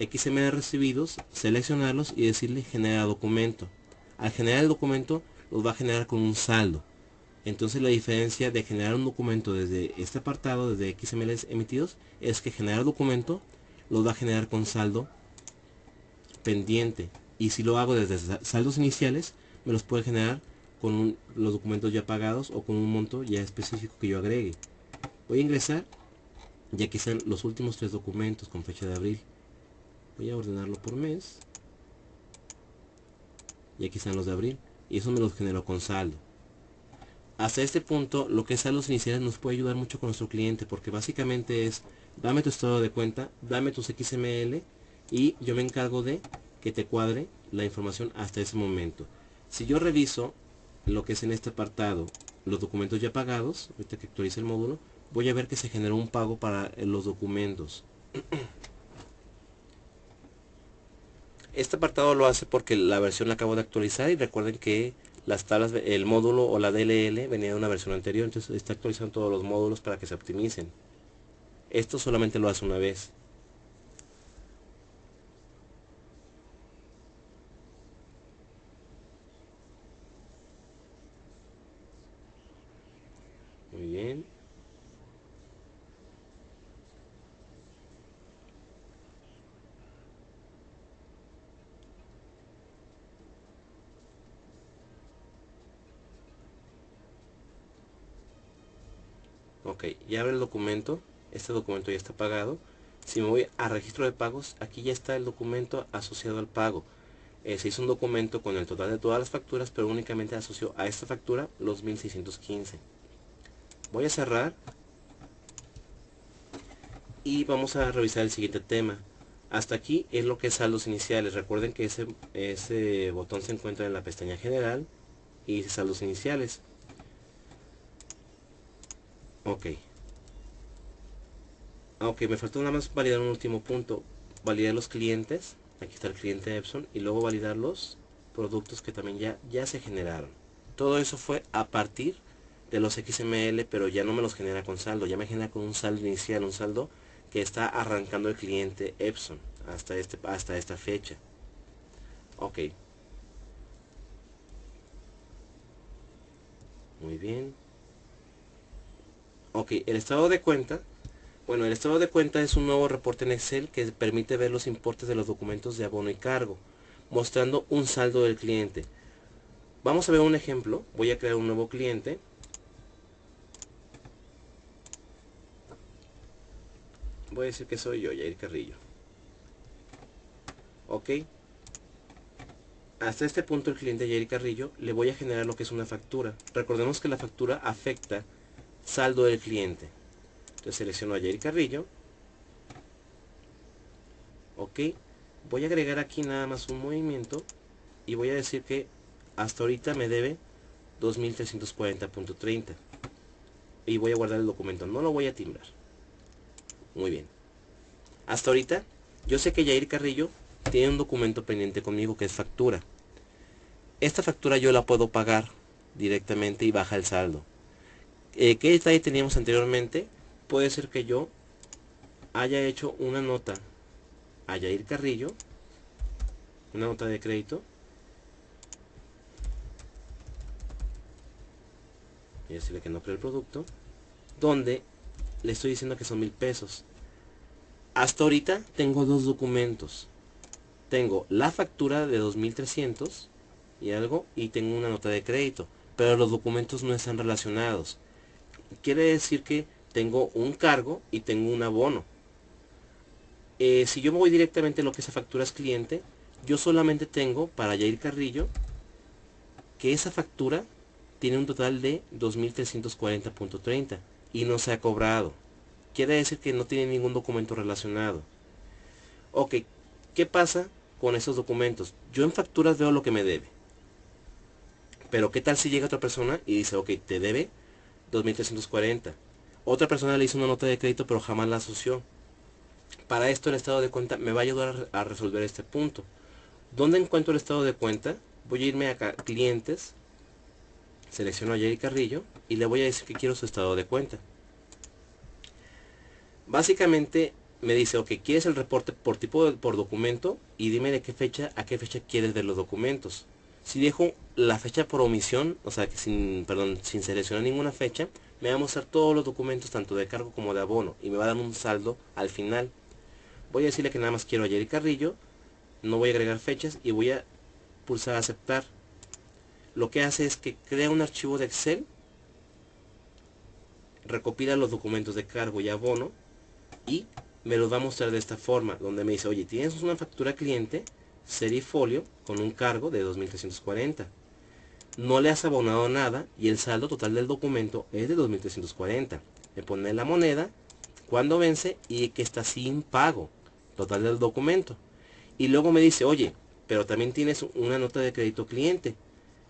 Speaker 1: XML recibidos, seleccionarlos y decirle genera documento. Al generar el documento los va a generar con un saldo. Entonces la diferencia de generar un documento desde este apartado, desde XML emitidos, es que generar documento los va a generar con saldo pendiente. Y si lo hago desde saldos iniciales, me los puede generar con los documentos ya pagados o con un monto ya específico que yo agregue. Voy a ingresar y aquí están los últimos 3 documentos con fecha de abril. Voy a ordenarlo por mes. Y aquí están los de abril. Y eso me los generó con saldo. Hasta este punto, lo que es saldos iniciales nos puede ayudar mucho con nuestro cliente, porque básicamente es, dame tu estado de cuenta, dame tus XML y yo me encargo de que te cuadre la información hasta ese momento. Si yo reviso lo que es en este apartado, los documentos ya pagados, ahorita que actualice el módulo, voy a ver que se generó un pago para los documentos. Este apartado lo hace porque la versión la acabo de actualizar y recuerden que las tablas, el módulo o la DLL venía de una versión anterior, entonces está actualizando todos los módulos para que se optimicen. Esto solamente lo hace una vez. Muy bien. Ok, ya abre el documento. Este documento ya está pagado. Si me voy a registro de pagos, aquí ya está el documento asociado al pago. Se hizo un documento con el total de todas las facturas, pero únicamente asoció a esta factura los 1615. Voy a cerrar y vamos a revisar el siguiente tema. Hasta aquí es lo que es saldos iniciales. Recuerden que ese botón se encuentra en la pestaña general y dice saldos iniciales. Ok. Ok, me faltó nada más validar un último punto. Validar los clientes. Aquí está el cliente Epson. Y luego validar los productos que también ya se generaron. Todo eso fue a partir de los XML, pero ya no me los genera con saldo. Ya me genera con un saldo inicial, un saldo que está arrancando el cliente Epson hasta esta fecha. Ok. Muy bien. Ok, el estado de cuenta. Bueno, el estado de cuenta es un nuevo reporte en Excel que permite ver los importes de los documentos de abono y cargo, mostrando un saldo del cliente. Vamos a ver un ejemplo. Voy a crear un nuevo cliente. Voy a decir que soy yo, Yair Carrillo. Ok. Hasta este punto el cliente Yair Carrillo le voy a generar lo que es una factura. Recordemos que la factura afecta saldo del cliente. Entonces selecciono a Yair Carrillo. Ok. Voy a agregar aquí nada más un movimiento y voy a decir que hasta ahorita me debe 2340.30 y voy a guardar el documento, no lo voy a timbrar. Muy bien. Hasta ahorita yo sé que Yair Carrillo tiene un documento pendiente conmigo que es factura. Esta factura yo la puedo pagar directamente y baja el saldo. ¿Qué detalle teníamos anteriormente? Puede ser que yo haya hecho una nota a Yair Carrillo, una nota de crédito. Voy a decirle que no creo el producto, donde le estoy diciendo que son 1000 pesos. Hasta ahorita tengo 2 documentos. Tengo la factura de 2300 y algo, y tengo una nota de crédito, pero los documentos no están relacionados. Quiere decir que tengo un cargo y tengo un abono. Si yo me voy directamente a lo que es a facturas cliente, yo solamente tengo para Yair Carrillo que esa factura tiene un total de 2.340.30 y no se ha cobrado. Quiere decir que no tiene ningún documento relacionado. Ok, ¿qué pasa con esos documentos? Yo en facturas veo lo que me debe. Pero ¿qué tal si llega otra persona y dice, ok, te debe 2.340? Otra persona le hizo una nota de crédito pero jamás la asoció. Para esto el estado de cuenta me va a ayudar a resolver este punto. ¿Dónde encuentro el estado de cuenta? Voy a irme acá a clientes, selecciono a Yair Carrillo y le voy a decir que quiero su estado de cuenta. Básicamente me dice, ok, ¿quieres el reporte por tipo por documento? Y dime de qué fecha a qué fecha quieres ver los documentos. Si dejo la fecha por omisión, o sea que sin seleccionar ninguna fecha, me va a mostrar todos los documentos tanto de cargo como de abono y me va a dar un saldo al final. Voy a decirle que nada más quiero a Yair Carrillo, no voy a agregar fechas y voy a pulsar aceptar. Lo que hace es que crea un archivo de Excel, recopila los documentos de cargo y abono y me los va a mostrar de esta forma, donde me dice, oye, tienes una factura cliente, serie y folio, con un cargo de 2.340. No le has abonado nada y el saldo total del documento es de 2.340. Me pone la moneda, cuándo vence y que está sin pago, total del documento. Y luego me dice, oye, pero también tienes una nota de crédito cliente,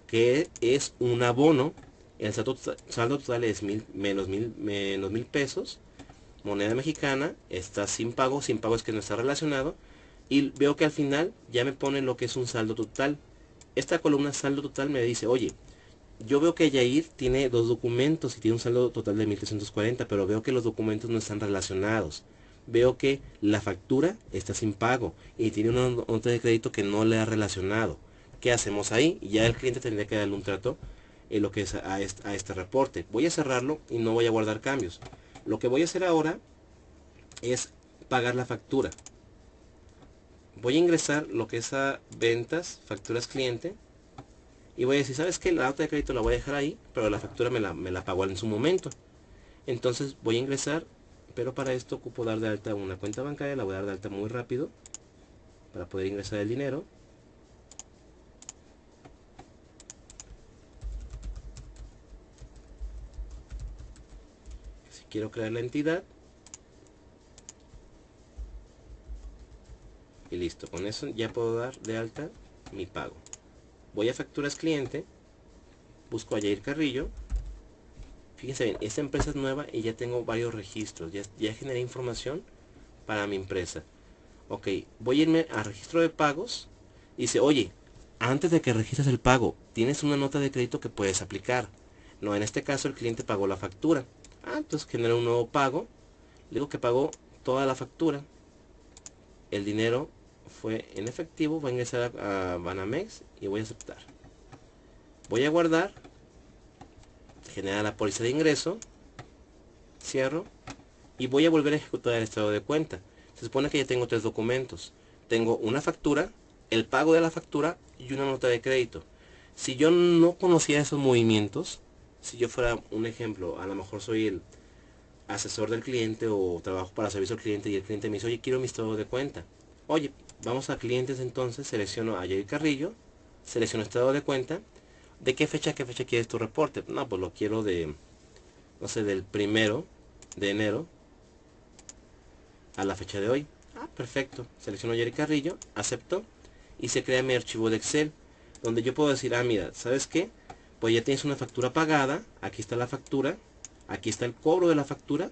Speaker 1: que es un abono. El saldo total es menos mil pesos, moneda mexicana, está sin pago es que no está relacionado, y veo que al final ya me pone lo que es un saldo total. Esta columna saldo total me dice, oye, yo veo que Yair tiene dos documentos y tiene un saldo total de 1.340, pero veo que los documentos no están relacionados. Veo que la factura está sin pago y tiene una nota de crédito que no le ha relacionado. ¿Qué hacemos ahí? Ya el cliente tendría que darle un trato en lo que es a este reporte. Voy a cerrarlo y no voy a guardar cambios. Lo que voy a hacer ahora es pagar la factura. Voy a ingresar lo que es a ventas, facturas cliente. Y voy a decir, ¿sabes qué? La nota de crédito la voy a dejar ahí, pero la factura me la pagó en su momento. Entonces voy a ingresar, pero para esto ocupo dar de alta una cuenta bancaria. La voy a dar de alta muy rápido para poder ingresar el dinero. Si quiero crear la entidad. Y listo, con eso ya puedo dar de alta mi pago. Voy a facturas cliente, busco a Yair Carrillo. Fíjense bien, esta empresa es nueva y ya tengo varios registros, ya generé información para mi empresa. Ok, voy a irme a registro de pagos. Dice, oye, antes de que registres el pago, tienes una nota de crédito que puedes aplicar. No, en este caso el cliente pagó la factura. Entonces genero un nuevo pago. Le digo que pagó toda la factura. El dinero fue en efectivo. Voy a ingresar a Banamex y voy a aceptar. Voy a guardar. Generar la póliza de ingreso. Cierro. Y voy a volver a ejecutar el estado de cuenta. Se supone que ya tengo tres documentos. Tengo una factura, el pago de la factura y una nota de crédito. Si yo no conocía esos movimientos, si yo fuera un ejemplo, a lo mejor soy el asesor del cliente o trabajo para servicio al cliente y el cliente me dice, oye, quiero mi estado de cuenta. Oye, vamos a clientes entonces, selecciono a Yair Carrillo, selecciono estado de cuenta. ¿De qué fecha a qué fecha quieres tu reporte? No, pues lo quiero de, no sé, del 1 de enero a la fecha de hoy. Perfecto. Selecciono Yair Carrillo, acepto y se crea mi archivo de Excel donde yo puedo decir, mira, ¿sabes qué? Pues ya tienes una factura pagada, aquí está la factura, aquí está el cobro de la factura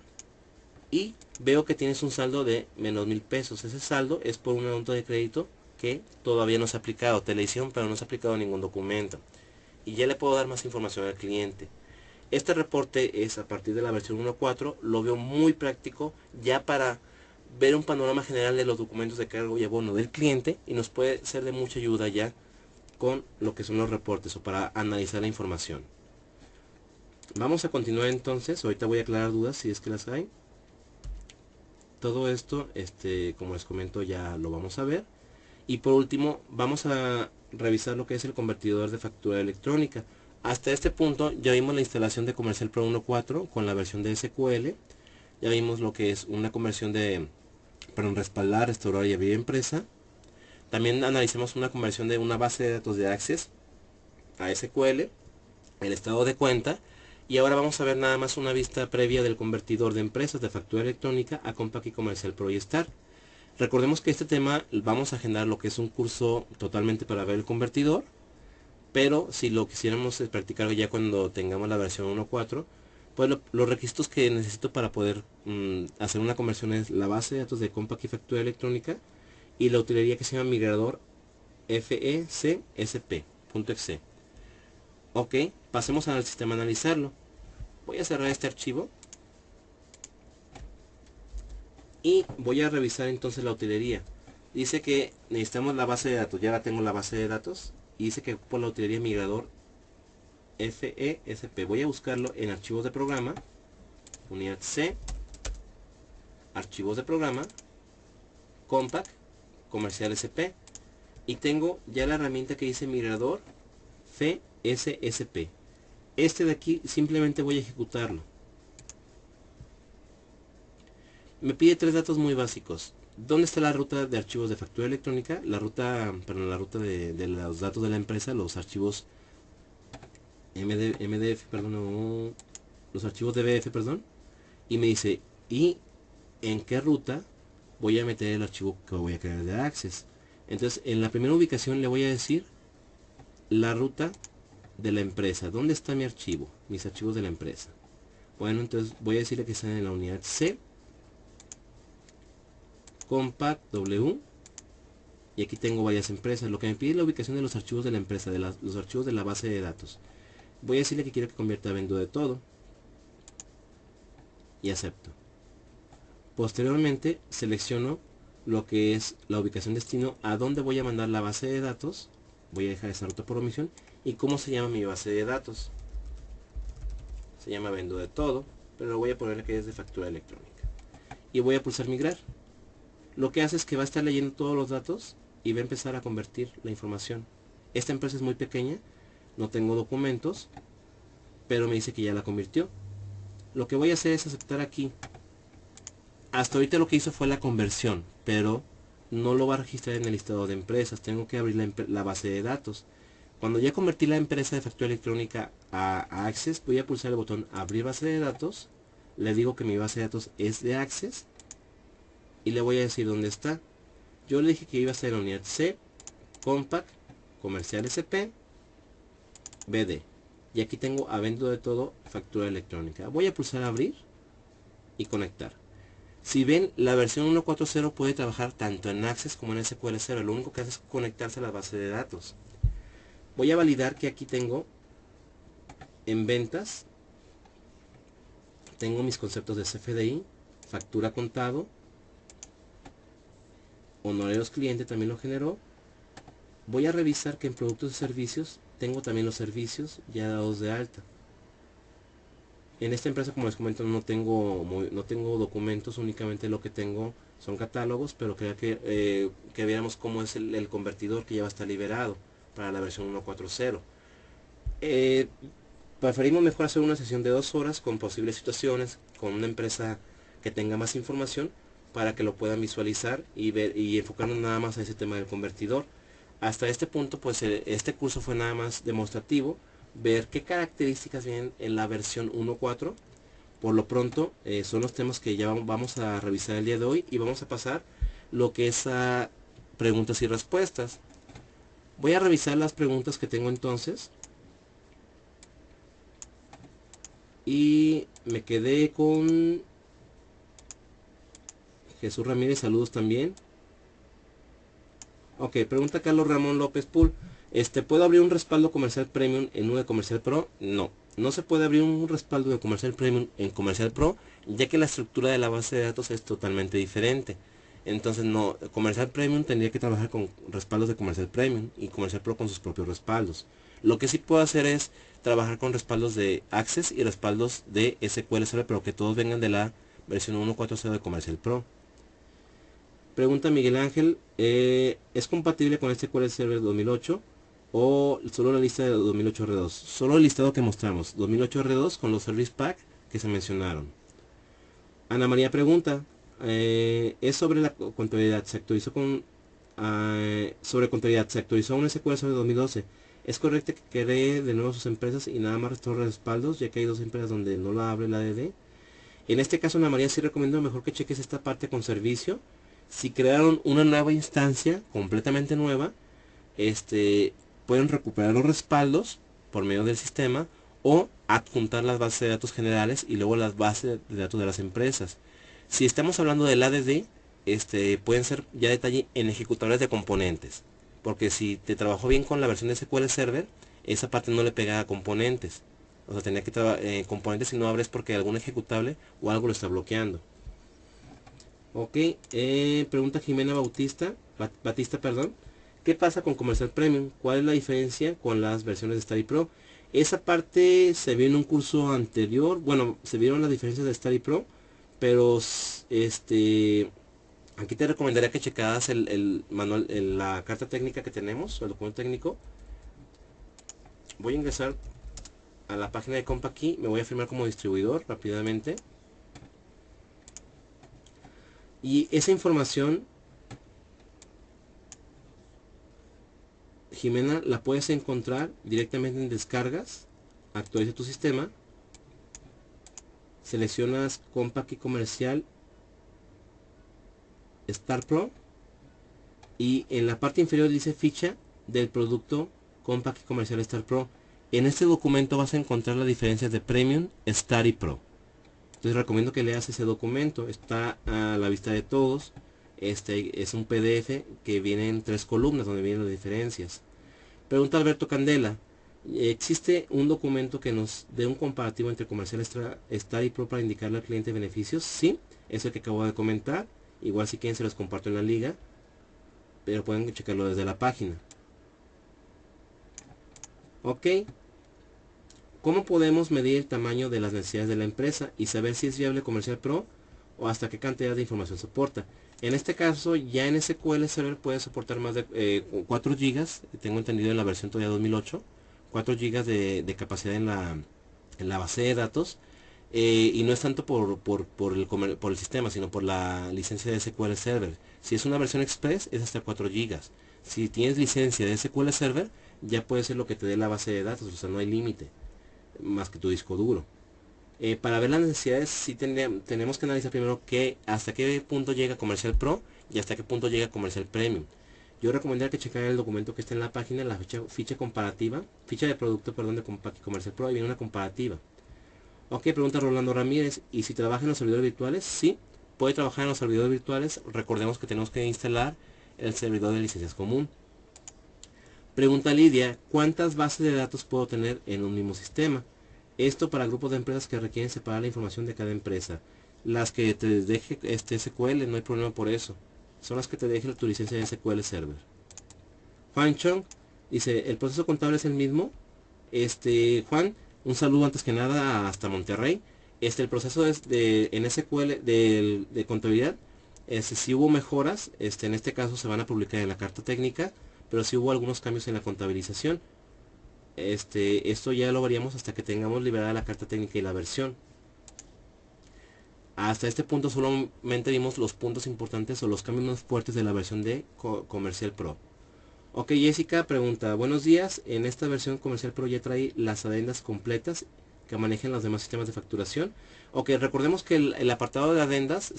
Speaker 1: y veo que tienes un saldo de menos 1.000 pesos. Ese saldo es por una nota de crédito que todavía no se ha aplicado, te la hicieron pero no se ha aplicado ningún documento. Y ya le puedo dar más información al cliente. Este reporte es a partir de la versión 1.4, lo veo muy práctico ya para ver un panorama general de los documentos de cargo y abono del cliente y nos puede ser de mucha ayuda ya con lo que son los reportes o para analizar la información. Vamos a continuar entonces, ahorita voy a aclarar dudas si es que las hay. Todo esto, como les comento, ya lo vamos a ver. Y por último, vamos a revisar lo que es el convertidor de factura electrónica. Hasta este punto ya vimos la instalación de Comercial Pro 1.4 con la versión de SQL. Ya vimos lo que es una conversión de, perdón, respaldar, restaurar y abrir empresa. También analicemos una conversión de una base de datos de Access a SQL, el estado de cuenta. Y ahora vamos a ver nada más una vista previa del convertidor de empresas de factura electrónica a Compact y Comercial Pro y Star. Recordemos que este tema vamos a agendar lo que es un curso totalmente para ver el convertidor, pero si lo quisiéramos practicar ya cuando tengamos la versión 1.4, pues los requisitos que necesito para poder hacer una conversión es la base de datos de Compact y factura electrónica y la utilería que se llama migrador fecsp.exe. Ok, pasemos al sistema a analizarlo. Voy a cerrar este archivo y voy a revisar entonces la utilería. Dice que necesitamos la base de datos, ya la tengo la base de datos, y dice que por la utilería migrador FESP. Voy a buscarlo en archivos de programa, unidad C, archivos de programa, Compact, comercial SP, y tengo ya la herramienta que dice migrador FSSP. Este de aquí simplemente voy a ejecutarlo. Me pide tres datos muy básicos. ¿Dónde está la ruta de archivos de factura electrónica? La ruta de los datos de la empresa, los archivos MDF, perdón, no, los archivos DBF, perdón. Y me dice, ¿y en qué ruta voy a meter el archivo que voy a crear de Access? Entonces, en la primera ubicación le voy a decir la ruta de la empresa. ¿Dónde está mi archivo? Mis archivos de la empresa. Bueno, entonces voy a decirle que están en la unidad C, Compact W, y aquí tengo varias empresas. Lo que me pide es la ubicación de los archivos de la empresa, de los archivos de la base de datos. Voy a decirle que quiero que convierta a vendo de todo y acepto. Posteriormente selecciono lo que es la ubicación destino, a dónde voy a mandar la base de datos. Voy a dejar esa ruta por omisión. Y cómo se llama mi base de datos. Se llama vendo de todo, pero voy a poner que es de factura electrónica. Y voy a pulsar migrar. Lo que hace es que va a estar leyendo todos los datos y va a empezar a convertir la información. Esta empresa es muy pequeña, no tengo documentos, pero me dice que ya la convirtió. Lo que voy a hacer es aceptar aquí. Hasta ahorita lo que hizo fue la conversión, pero no lo va a registrar en el listado de empresas. Tengo que abrir la base de datos. Cuando ya convertí la empresa de factura electrónica a Access, voy a pulsar el botón abrir base de datos. Le digo que mi base de datos es de Access y le voy a decir dónde está. Yo le dije que iba a ser la unidad C, Compact, comercial SP, BD. Y aquí tengo a vendo de todo, factura electrónica. Voy a pulsar abrir y conectar. Si ven, la versión 1.4.0 puede trabajar tanto en Access como en SQL Server. Lo único que hace es conectarse a la base de datos. Voy a validar que aquí tengo en ventas, tengo mis conceptos de CFDI, factura contado, honorarios cliente también lo generó. Voy a revisar que en productos y servicios tengo también los servicios ya dados de alta. En esta empresa, como les comento, no tengo documentos, únicamente lo que tengo son catálogos, pero quería que viéramos cómo es el convertidor que ya va a estar liberado para la versión 1.4.0. Preferimos mejor hacer una sesión de 2 horas con posibles situaciones, con una empresa que tenga más información para que lo puedan visualizar y ver y enfocarnos nada más a ese tema del convertidor. Hasta este punto, pues este curso fue nada más demostrativo, ver qué características vienen en la versión 1.4. Por lo pronto son los temas que ya vamos a revisar el día de hoy y vamos a pasar lo que es a preguntas y respuestas. Voy a revisar las preguntas que tengo entonces. Y me quedé con Jesús Ramírez, saludos también. Ok, pregunta Carlos Ramón López Pool. ¿Puedo abrir un respaldo comercial premium en uno de Comercial Pro? No, no se puede abrir un respaldo de Comercial Premium en Comercial Pro, ya que la estructura de la base de datos es totalmente diferente. Entonces no, Comercial Premium tendría que trabajar con respaldos de Comercial Premium y Comercial Pro con sus propios respaldos. Lo que sí puedo hacer es trabajar con respaldos de Access y respaldos de SQL Server, pero que todos vengan de la versión 1.4.0 de Comercial Pro. Pregunta Miguel Ángel, ¿es compatible con SQL Server 2008 o solo la lista de 2008 R2? Solo el listado que mostramos, 2008 R2 con los Service Pack que se mencionaron. Ana María pregunta, es sobre la contabilidad, sobre contabilidad, se actualizó un SQL sobre 2012. ¿Es correcto que cree de nuevo sus empresas y nada más restaure respaldos, ya que hay dos empresas donde no la abre la ADD? En este caso, Ana María, sí recomiendo mejor que cheques esta parte con servicio. Si crearon una nueva instancia completamente nueva, pueden recuperar los respaldos por medio del sistema o adjuntar las bases de datos generales y luego las bases de datos de las empresas. Si estamos hablando del ADD, pueden ser ya detalle en ejecutables de componentes, porque si te trabajó bien con la versión de SQL Server, esa parte no le pega a componentes. O sea, tenía que componentes si no abres porque algún ejecutable o algo lo está bloqueando. Ok, pregunta Jimena Batista, perdón. ¿Qué pasa con Comercial Premium? ¿Cuál es la diferencia con las versiones de Study Pro? Esa parte se vio en un curso anterior. Bueno, se vieron las diferencias de Study Pro, pero aquí te recomendaría que checaras el manual, la carta técnica que tenemos, el documento técnico. Voy a ingresar a la página de compa aquí, me voy a firmar como distribuidor rápidamente. Y esa información, Jimena, la puedes encontrar directamente en descargas. Actualiza tu sistema, seleccionas compa aquí comercial Star Pro y en la parte inferior dice ficha del producto compa aquí comercial Star Pro. En este documento vas a encontrar las diferencias de Premium, Star y Pro. Entonces recomiendo que leas ese documento, está a la vista de todos. Este es un PDF que viene en 3 columnas donde vienen las diferencias. Pregunta Alberto Candela, ¿existe un documento que nos dé un comparativo entre comercial Star y Pro para indicarle al cliente beneficios? Sí, es el que acabo de comentar. Igual si quieren se los comparto en la liga, pero pueden checarlo desde la página. Ok. ¿Cómo podemos medir el tamaño de las necesidades de la empresa y saber si es viable Comercial Pro o hasta qué cantidad de información soporta? En este caso, ya en SQL Server puede soportar más de 4 GB, tengo entendido en la versión todavía 2008, 4 GB de capacidad en la base de datos. Y no es tanto por el sistema, sino por la licencia de SQL Server. Si es una versión Express, es hasta 4 GB. Si tienes licencia de SQL Server, ya puede ser lo que te dé la base de datos, o sea, no hay límite más que tu disco duro. Para ver las necesidades sí tenemos que analizar primero hasta qué punto llega Comercial Pro y hasta qué punto llega Comercial Premium. Yo recomendaría que checara el documento que está en la página, la ficha comparativa, ficha de producto, perdón, de Comercial Pro, y viene una comparativa. Ok, pregunta Rolando Ramírez, ¿y si trabaja en los servidores virtuales? Sí, puede trabajar en los servidores virtuales. Recordemos que tenemos que instalar el servidor de licencias común. Pregunta Lidia, ¿cuántas bases de datos puedo tener en un mismo sistema? Esto para grupos de empresas que requieren separar la información de cada empresa. Las que te deje SQL, no hay problema por eso. Son las que te deje tu licencia de SQL Server. Juan Chong dice, ¿el proceso contable es el mismo? Juan, un saludo antes que nada hasta Monterrey. El proceso en SQL de contabilidad, si hubo mejoras, en este caso se van a publicar en la carta técnica, pero si hubo algunos cambios en la contabilización. Esto ya lo veríamos hasta que tengamos liberada la carta técnica y la versión. Hasta este punto solamente vimos los puntos importantes o los cambios más fuertes de la versión de Comercial Pro. Ok, Jessica pregunta, buenos días, en esta versión Comercial Pro ya trae las adendas completas que manejen los demás sistemas de facturación. Ok, recordemos que el apartado de adendas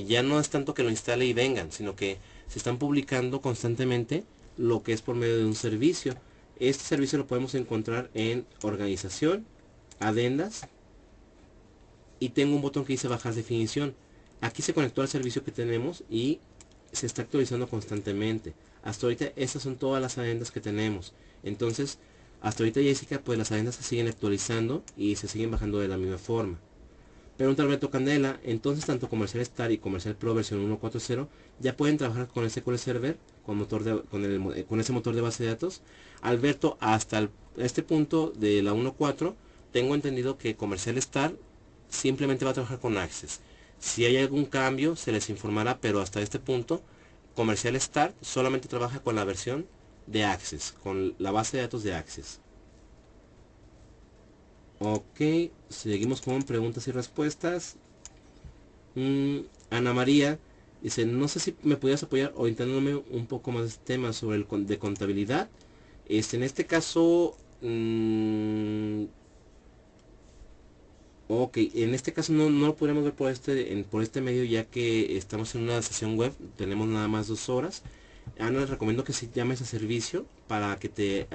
Speaker 1: ya no es tanto que lo instale y vengan, sino que se están publicando constantemente lo que es por medio de un servicio. Este servicio lo podemos encontrar en organización, adendas, y tengo un botón que dice bajar definición. Aquí se conectó al servicio que tenemos y se está actualizando constantemente. Hasta ahorita estas son todas las adendas que tenemos. Entonces, hasta ahorita, Jessica, pues las adendas se siguen actualizando y se siguen bajando de la misma forma. Pregunta Alberto Candela, entonces tanto Comercial Star y Comercial Pro versión 1.4.0 ya pueden trabajar con el SQL Server, con ese motor de base de datos. Alberto, hasta este punto de la 1.4 tengo entendido que Comercial Star simplemente va a trabajar con Access. Si hay algún cambio se les informará, pero hasta este punto Comercial Start solamente trabaja con la versión de Access, con la base de datos de Access. Ok, seguimos con preguntas y respuestas. Ana María dice, no sé si me pudieras apoyar orientándome un poco más de este tema sobre de contabilidad. En este caso, ok, en este caso no lo podríamos ver por este medio, ya que estamos en una sesión web, tenemos nada más 2 horas. Ana, les recomiendo que si llames a servicio para que te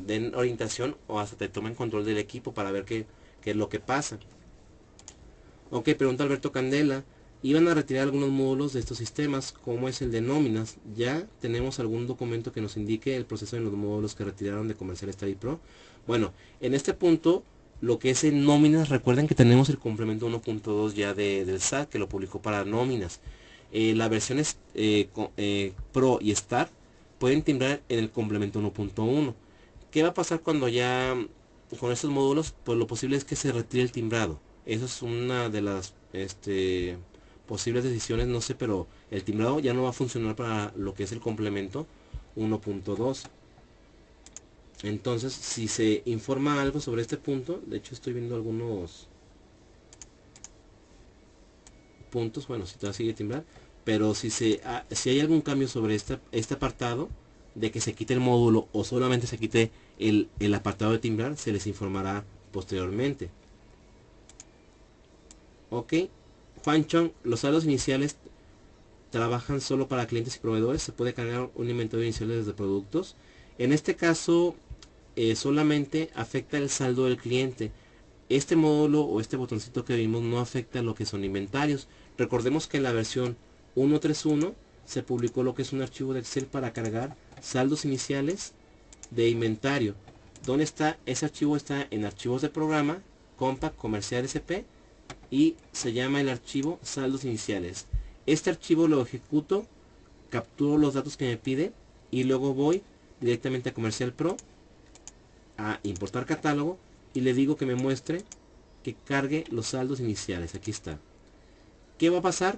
Speaker 1: den orientación o hasta te tomen control del equipo para ver qué es lo que pasa. Ok, pregunta Alberto Candela. Iban a retirar algunos módulos de estos sistemas, como es el de nóminas. ¿Ya tenemos algún documento que nos indique el proceso de los módulos que retiraron de Comercial Study Pro? Bueno, en este punto, lo que es en nóminas, recuerden que tenemos el complemento 1.2 ya del SAT, que lo publicó para nóminas. Las versiones Pro y Star pueden timbrar en el complemento 1.1. ¿Qué va a pasar cuando ya con estos módulos? Pues lo posible es que se retire el timbrado. Eso es una de las posibles decisiones, no sé, pero el timbrado ya no va a funcionar para lo que es el complemento 1.2. Entonces, si se informa algo sobre este punto, de hecho estoy viendo algunos puntos, bueno, si todavía sigue timbrar, pero si hay algún cambio sobre este apartado, de que se quite el módulo o solamente se quite el apartado de timbrar, se les informará posteriormente. Ok, Juan Chong, los saldos iniciales trabajan solo para clientes y proveedores. Se puede cargar un inventario inicial desde productos. En este caso, solamente afecta el saldo del cliente. Este módulo o este botoncito que vimos no afecta lo que son inventarios. Recordemos que en la versión 1.3.1 se publicó lo que es un archivo de Excel para cargar saldos iniciales de inventario. ¿Dónde está? Ese archivo está en archivos de programa, Compact Comercial SP, y se llama el archivo saldos iniciales. Este archivo lo ejecuto, capturo los datos que me pide y luego voy directamente a Comercial Pro a importar catálogo y le digo que me muestre, que cargue los saldos iniciales. Aquí está. ¿Qué va a pasar?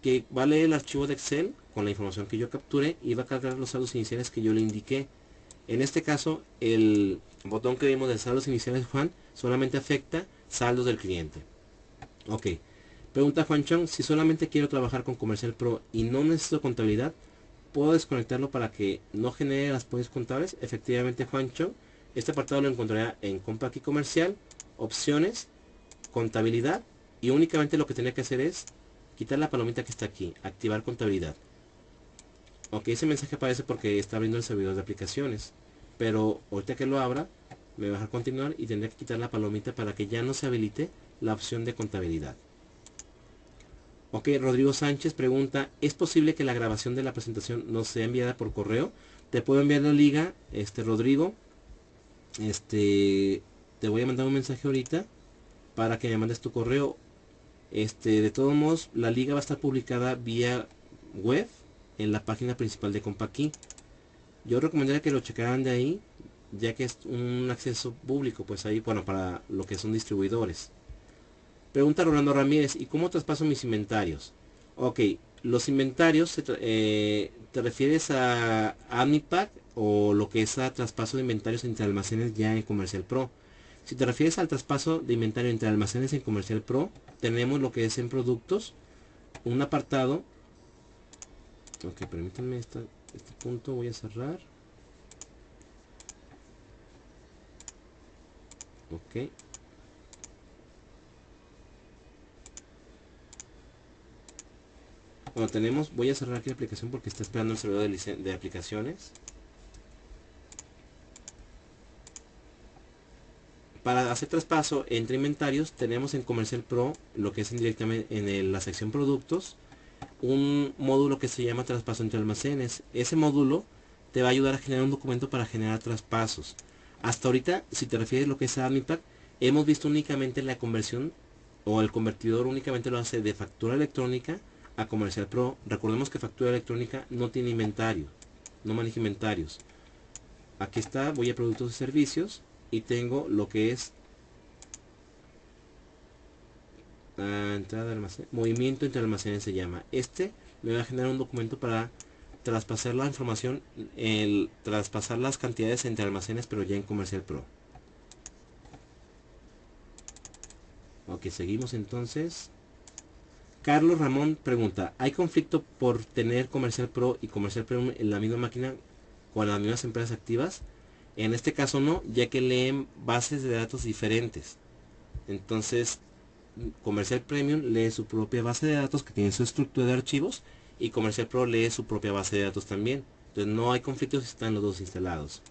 Speaker 1: Que va a leer el archivo de Excel con la información que yo capturé y va a cargar los saldos iniciales que yo le indiqué. En este caso, el botón que vimos de saldos iniciales, Juan, solamente afecta saldos del cliente. Ok. Pregunta Juan Chong, si solamente quiero trabajar con Comercial Pro y no necesito contabilidad, ¿puedo desconectarlo para que no genere las pólizas contables? Efectivamente, Juan Chong, este apartado lo encontrará en Compact y Comercial, opciones, contabilidad, y únicamente lo que tenía que hacer es quitar la palomita que está aquí, activar contabilidad. Ok, ese mensaje aparece porque está abriendo el servidor de aplicaciones, pero ahorita que lo abra, me va a dejar continuar y tendré que quitar la palomita para que ya no se habilite la opción de contabilidad. Ok, Rodrigo Sánchez pregunta, ¿es posible que la grabación de la presentación nos sea enviada por correo? Te puedo enviar la liga, Rodrigo. Te voy a mandar un mensaje ahorita para que me mandes tu correo. De todos modos, la liga va a estar publicada vía web en la página principal de Compaqui. Yo recomendaría que lo checaran de ahí, ya que es un acceso público, pues ahí, bueno, para lo que son distribuidores. Pregunta Rolando Ramírez, ¿y cómo traspaso mis inventarios? Ok, los inventarios, ¿te refieres a Omnipack o lo que es a traspaso de inventarios entre almacenes ya en Comercial Pro? Si te refieres al traspaso de inventario entre almacenes en Comercial Pro, tenemos lo que es en productos, un apartado. Ok, permítanme este punto, voy a cerrar. Ok. Bueno, voy a cerrar aquí la aplicación porque está esperando el servidor de aplicaciones. Para hacer traspaso entre inventarios tenemos en Comercial Pro, lo que es directamente en la sección productos, un módulo que se llama traspaso entre almacenes. Ese módulo te va a ayudar a generar un documento para generar traspasos. Hasta ahorita, si te refieres a lo que es AdminPack, hemos visto únicamente la conversión, o el convertidor únicamente lo hace de factura electrónica a Comercial Pro. Recordemos que factura electrónica no tiene inventario, no maneja inventarios. Aquí está, voy a productos y servicios y tengo lo que es entrada de almacén, movimiento entre almacenes se llama. Me va a generar un documento para traspasar la información, traspasar las cantidades entre almacenes, pero ya en Comercial Pro. Ok, seguimos entonces. Carlos Ramón pregunta, ¿hay conflicto por tener Comercial Pro y Comercial Premium en la misma máquina con las mismas empresas activas? En este caso no, ya que leen bases de datos diferentes. Entonces, Comercial Premium lee su propia base de datos que tiene su estructura de archivos, y Comercial Pro lee su propia base de datos también. Entonces no hay conflictos si están los dos instalados.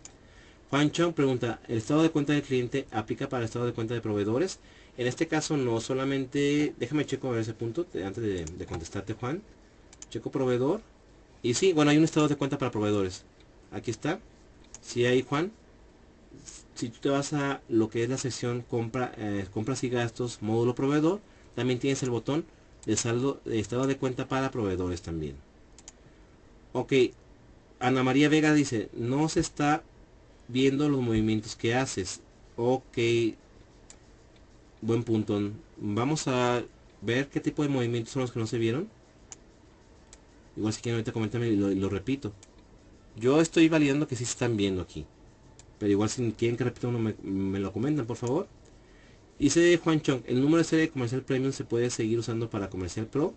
Speaker 1: Juan Chong pregunta, ¿el estado de cuenta del cliente aplica para el estado de cuenta de proveedores? En este caso no, solamente, déjame checo a ver ese punto antes de contestarte, Juan. Checo proveedor. Y sí, bueno, hay un estado de cuenta para proveedores. Aquí está. Sí hay, Juan. Si tú te vas a lo que es la sección compras y gastos, módulo proveedor, también tienes el botón de saldo de estado de cuenta para proveedores también. Ok, Ana María Vega dice, no se está viendo los movimientos que haces. Ok, buen punto. Vamos a ver qué tipo de movimientos son los que no se vieron. Igual si quieren ahorita coméntame y lo repito. Yo estoy validando que sí se están viendo aquí. Pero igual si quieren que repita uno me lo comentan, por favor. Dice Juan Chong, el número de serie de Comercial Premium se puede seguir usando para Comercial Pro.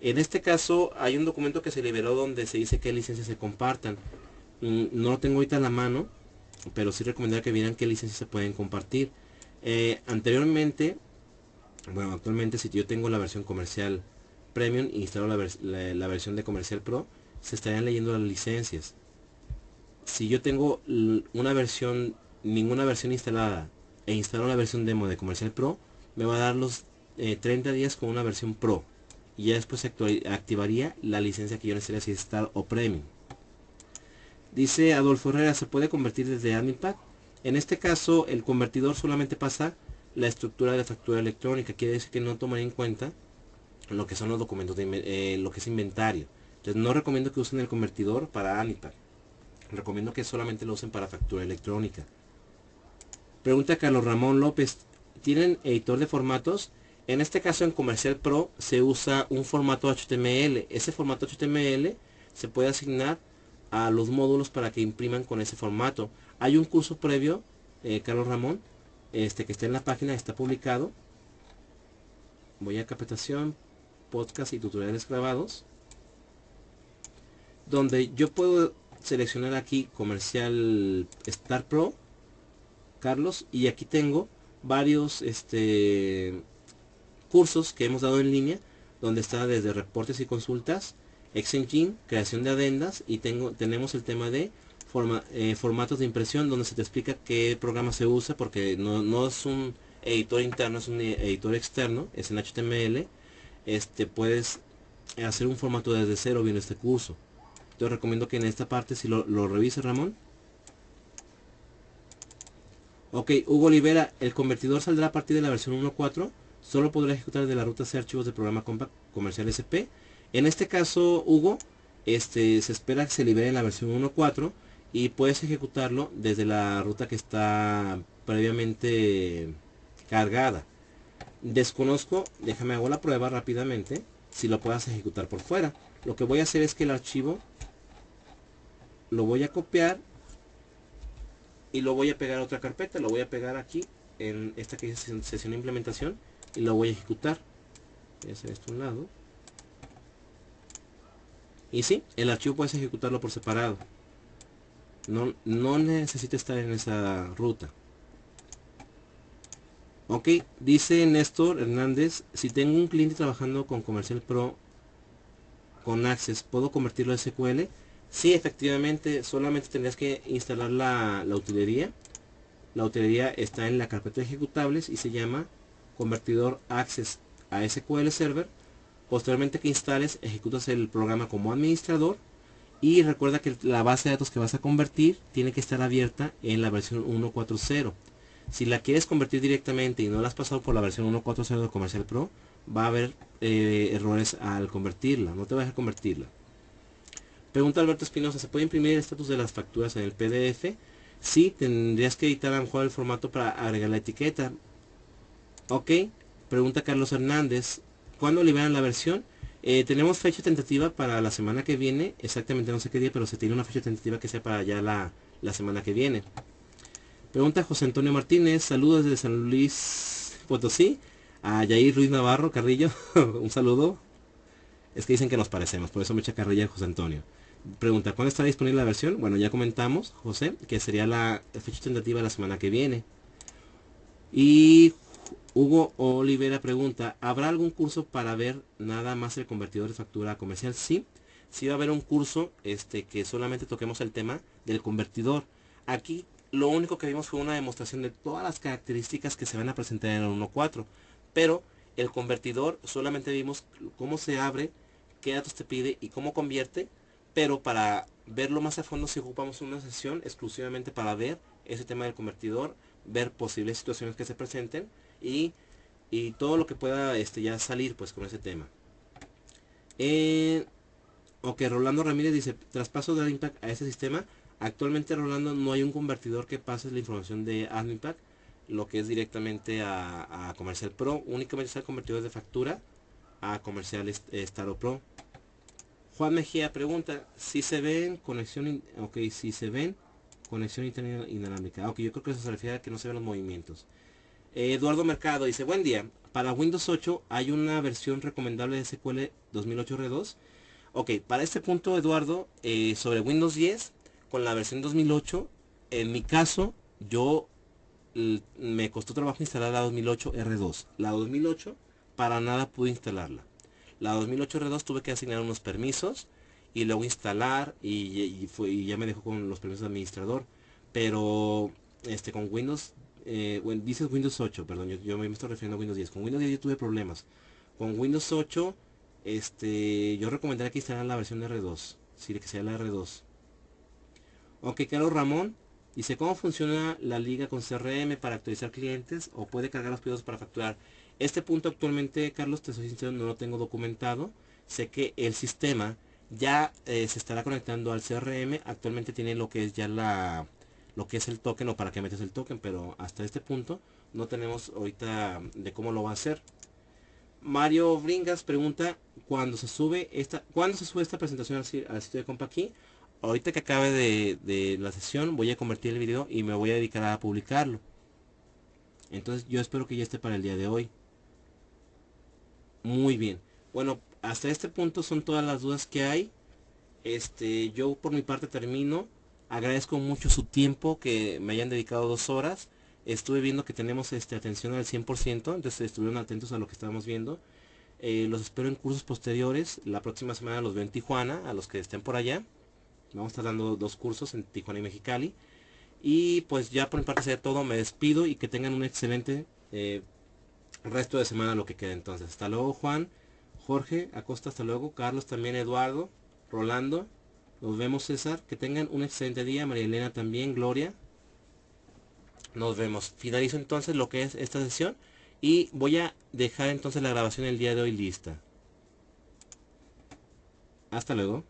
Speaker 1: En este caso hay un documento que se liberó donde se dice qué licencias se compartan. No lo tengo ahorita en la mano, pero sí recomendaría que vieran qué licencias se pueden compartir. Anteriormente, bueno, actualmente si yo tengo la versión Comercial Premium e instalo la versión de Comercial Pro, se estarían leyendo las licencias. Si yo tengo ninguna versión instalada e instalo la versión demo de Comercial Pro, me va a dar los 30 días con una versión Pro, y ya después se activaría la licencia que yo necesitaría, si Star o Premium. Dice Adolfo Herrera, ¿se puede convertir desde AdminPad? En este caso el convertidor solamente pasa la estructura de factura electrónica, quiere decir que no tomará en cuenta lo que son los documentos de lo que es inventario. Entonces no recomiendo que usen el convertidor para AdminPad. Recomiendo que solamente lo usen para factura electrónica. Pregunta Carlos Ramón López, ¿tienen editor de formatos? En este caso en Comercial Pro se usa un formato HTML. Ese formato HTML se puede asignar a los módulos para que impriman con ese formato. Hay un curso previo, Carlos Ramón, que está en la página, está publicado. Voy a capacitación, podcast y tutoriales grabados, donde yo puedo seleccionar aquí Comercial Star Pro, Carlos, y aquí tengo varios cursos que hemos dado en línea, donde está desde reportes y consultas, Excel, creación de adendas, y tenemos el tema de formatos de impresión, donde se te explica qué programa se usa, porque no es un editor interno, es un editor externo, es en HTML. Puedes hacer un formato desde cero viendo este curso. Te recomiendo que en esta parte si lo revises, Ramón. Ok, Hugo Olivera, el convertidor saldrá a partir de la versión 1.4. Solo podrá ejecutar de la ruta C archivos de programa Compact Comercial SP. En este caso, Hugo, se espera que se libere en la versión 1.4 y puedes ejecutarlo desde la ruta que está previamente cargada. Desconozco, déjame hago la prueba rápidamente, si lo puedas ejecutar por fuera. Lo que voy a hacer es que el archivo lo voy a copiar y lo voy a pegar a otra carpeta. Lo voy a pegar aquí en esta que es sesión de implementación y lo voy a ejecutar. Voy a hacer esto a un lado. Y sí, el archivo puedes ejecutarlo por separado. No necesita estar en esa ruta. Ok, dice Néstor Hernández, si tengo un cliente trabajando con Comercial Pro con Access, ¿puedo convertirlo a SQL? Sí, efectivamente, solamente tendrías que instalar la utilería. La utilería está en la carpeta de ejecutables y se llama convertidor Access a SQL Server. Posteriormente que instales, ejecutas el programa como administrador y recuerda que la base de datos que vas a convertir tiene que estar abierta en la versión 1.4.0. Si la quieres convertir directamente y no la has pasado por la versión 1.4.0 de Comercial Pro, va a haber errores al convertirla, no te vas a convertirla. Pregunta Alberto Espinosa, ¿se puede imprimir el estatus de las facturas en el PDF? Sí, tendrías que editar a lo mejor el formato para agregar la etiqueta. Ok, pregunta Carlos Hernández, ¿cuándo liberan la versión? Tenemos fecha tentativa para la semana que viene, exactamente no sé qué día, pero se tiene una fecha tentativa que sea para ya la semana que viene. Pregunta José Antonio Martínez, saludos desde San Luis Potosí, a Yair Ruiz Navarro Carrillo, un saludo. Es que dicen que nos parecemos, por eso me echa carrilla José Antonio. Pregunta, ¿cuándo estará disponible la versión? Bueno, ya comentamos, José, que sería la fecha tentativa la semana que viene. Y Hugo Olivera pregunta, ¿habrá algún curso para ver nada más el convertidor de factura a comercial? Sí, sí va a haber un curso que solamente toquemos el tema del convertidor. Aquí lo único que vimos fue una demostración de todas las características que se van a presentar en el 1.4. Pero el convertidor solamente vimos cómo se abre, qué datos te pide y cómo convierte. Pero para verlo más a fondo si ocupamos una sesión exclusivamente para ver ese tema del convertidor, ver posibles situaciones que se presenten y, y todo lo que pueda ya salir pues con ese tema. Ok, Rolando Ramírez dice, traspaso de AdminPack a ese sistema. Actualmente, Rolando, no hay un convertidor que pase la información de AdminPack, lo que es directamente a Comercial Pro. Únicamente está el convertidor de factura a Comercial Staro Pro. Juan Mejía pregunta, si se ven conexión, si se ven conexión interna inalámbrica. Ok, yo creo que eso se refiere a que no se ven los movimientos. Eduardo Mercado dice, buen día, para Windows 8 hay una versión recomendable de SQL 2008 R2. Ok, para este punto, Eduardo, sobre Windows 10, con la versión 2008, en mi caso, me costó trabajo instalar la 2008 R2. La 2008, para nada pude instalarla. La 2008 R2 tuve que asignar unos permisos y luego instalar y ya me dejó con los permisos de administrador. Pero con Windows, dices Windows 8, perdón, yo me estoy refiriendo a Windows 10. Con Windows 10 yo tuve problemas. Con Windows 8, yo recomendaría que instalaran la versión de R2. Sí, que sea la R2. Ok, Carlos Ramón dice, ¿cómo funciona la liga con CRM para actualizar clientes o puede cargar los pedidos para facturar? Este punto actualmente, Carlos, te soy sincero, no lo tengo documentado. Sé que el sistema ya se estará conectando al CRM. Actualmente tiene lo que es ya lo que es el token o para que metes el token, pero hasta este punto no tenemos ahorita de cómo lo va a hacer. Mario Bringas pregunta, ¿cuándo se sube esta presentación al sitio de Compaqui? Ahorita que acabe de la sesión voy a convertir el video y me voy a dedicar a publicarlo. Entonces yo espero que ya esté para el día de hoy. Muy bien. Bueno, hasta este punto son todas las dudas que hay. Yo por mi parte termino. Agradezco mucho su tiempo, que me hayan dedicado 2 horas. Estuve viendo que tenemos atención al 100%, entonces estuvieron atentos a lo que estábamos viendo. Los espero en cursos posteriores. La próxima semana los veo en Tijuana, a los que estén por allá. Vamos a estar dando 2 cursos en Tijuana y Mexicali. Y pues ya por mi parte sería todo. Me despido y que tengan un excelente resto de semana lo que quede entonces. Hasta luego, Juan, Jorge, Acosta, hasta luego. Carlos también, Eduardo, Rolando. Nos vemos, César. Que tengan un excelente día. María Elena también, Gloria. Nos vemos. Finalizo entonces lo que es esta sesión. Y voy a dejar entonces la grabación el día de hoy lista. Hasta luego.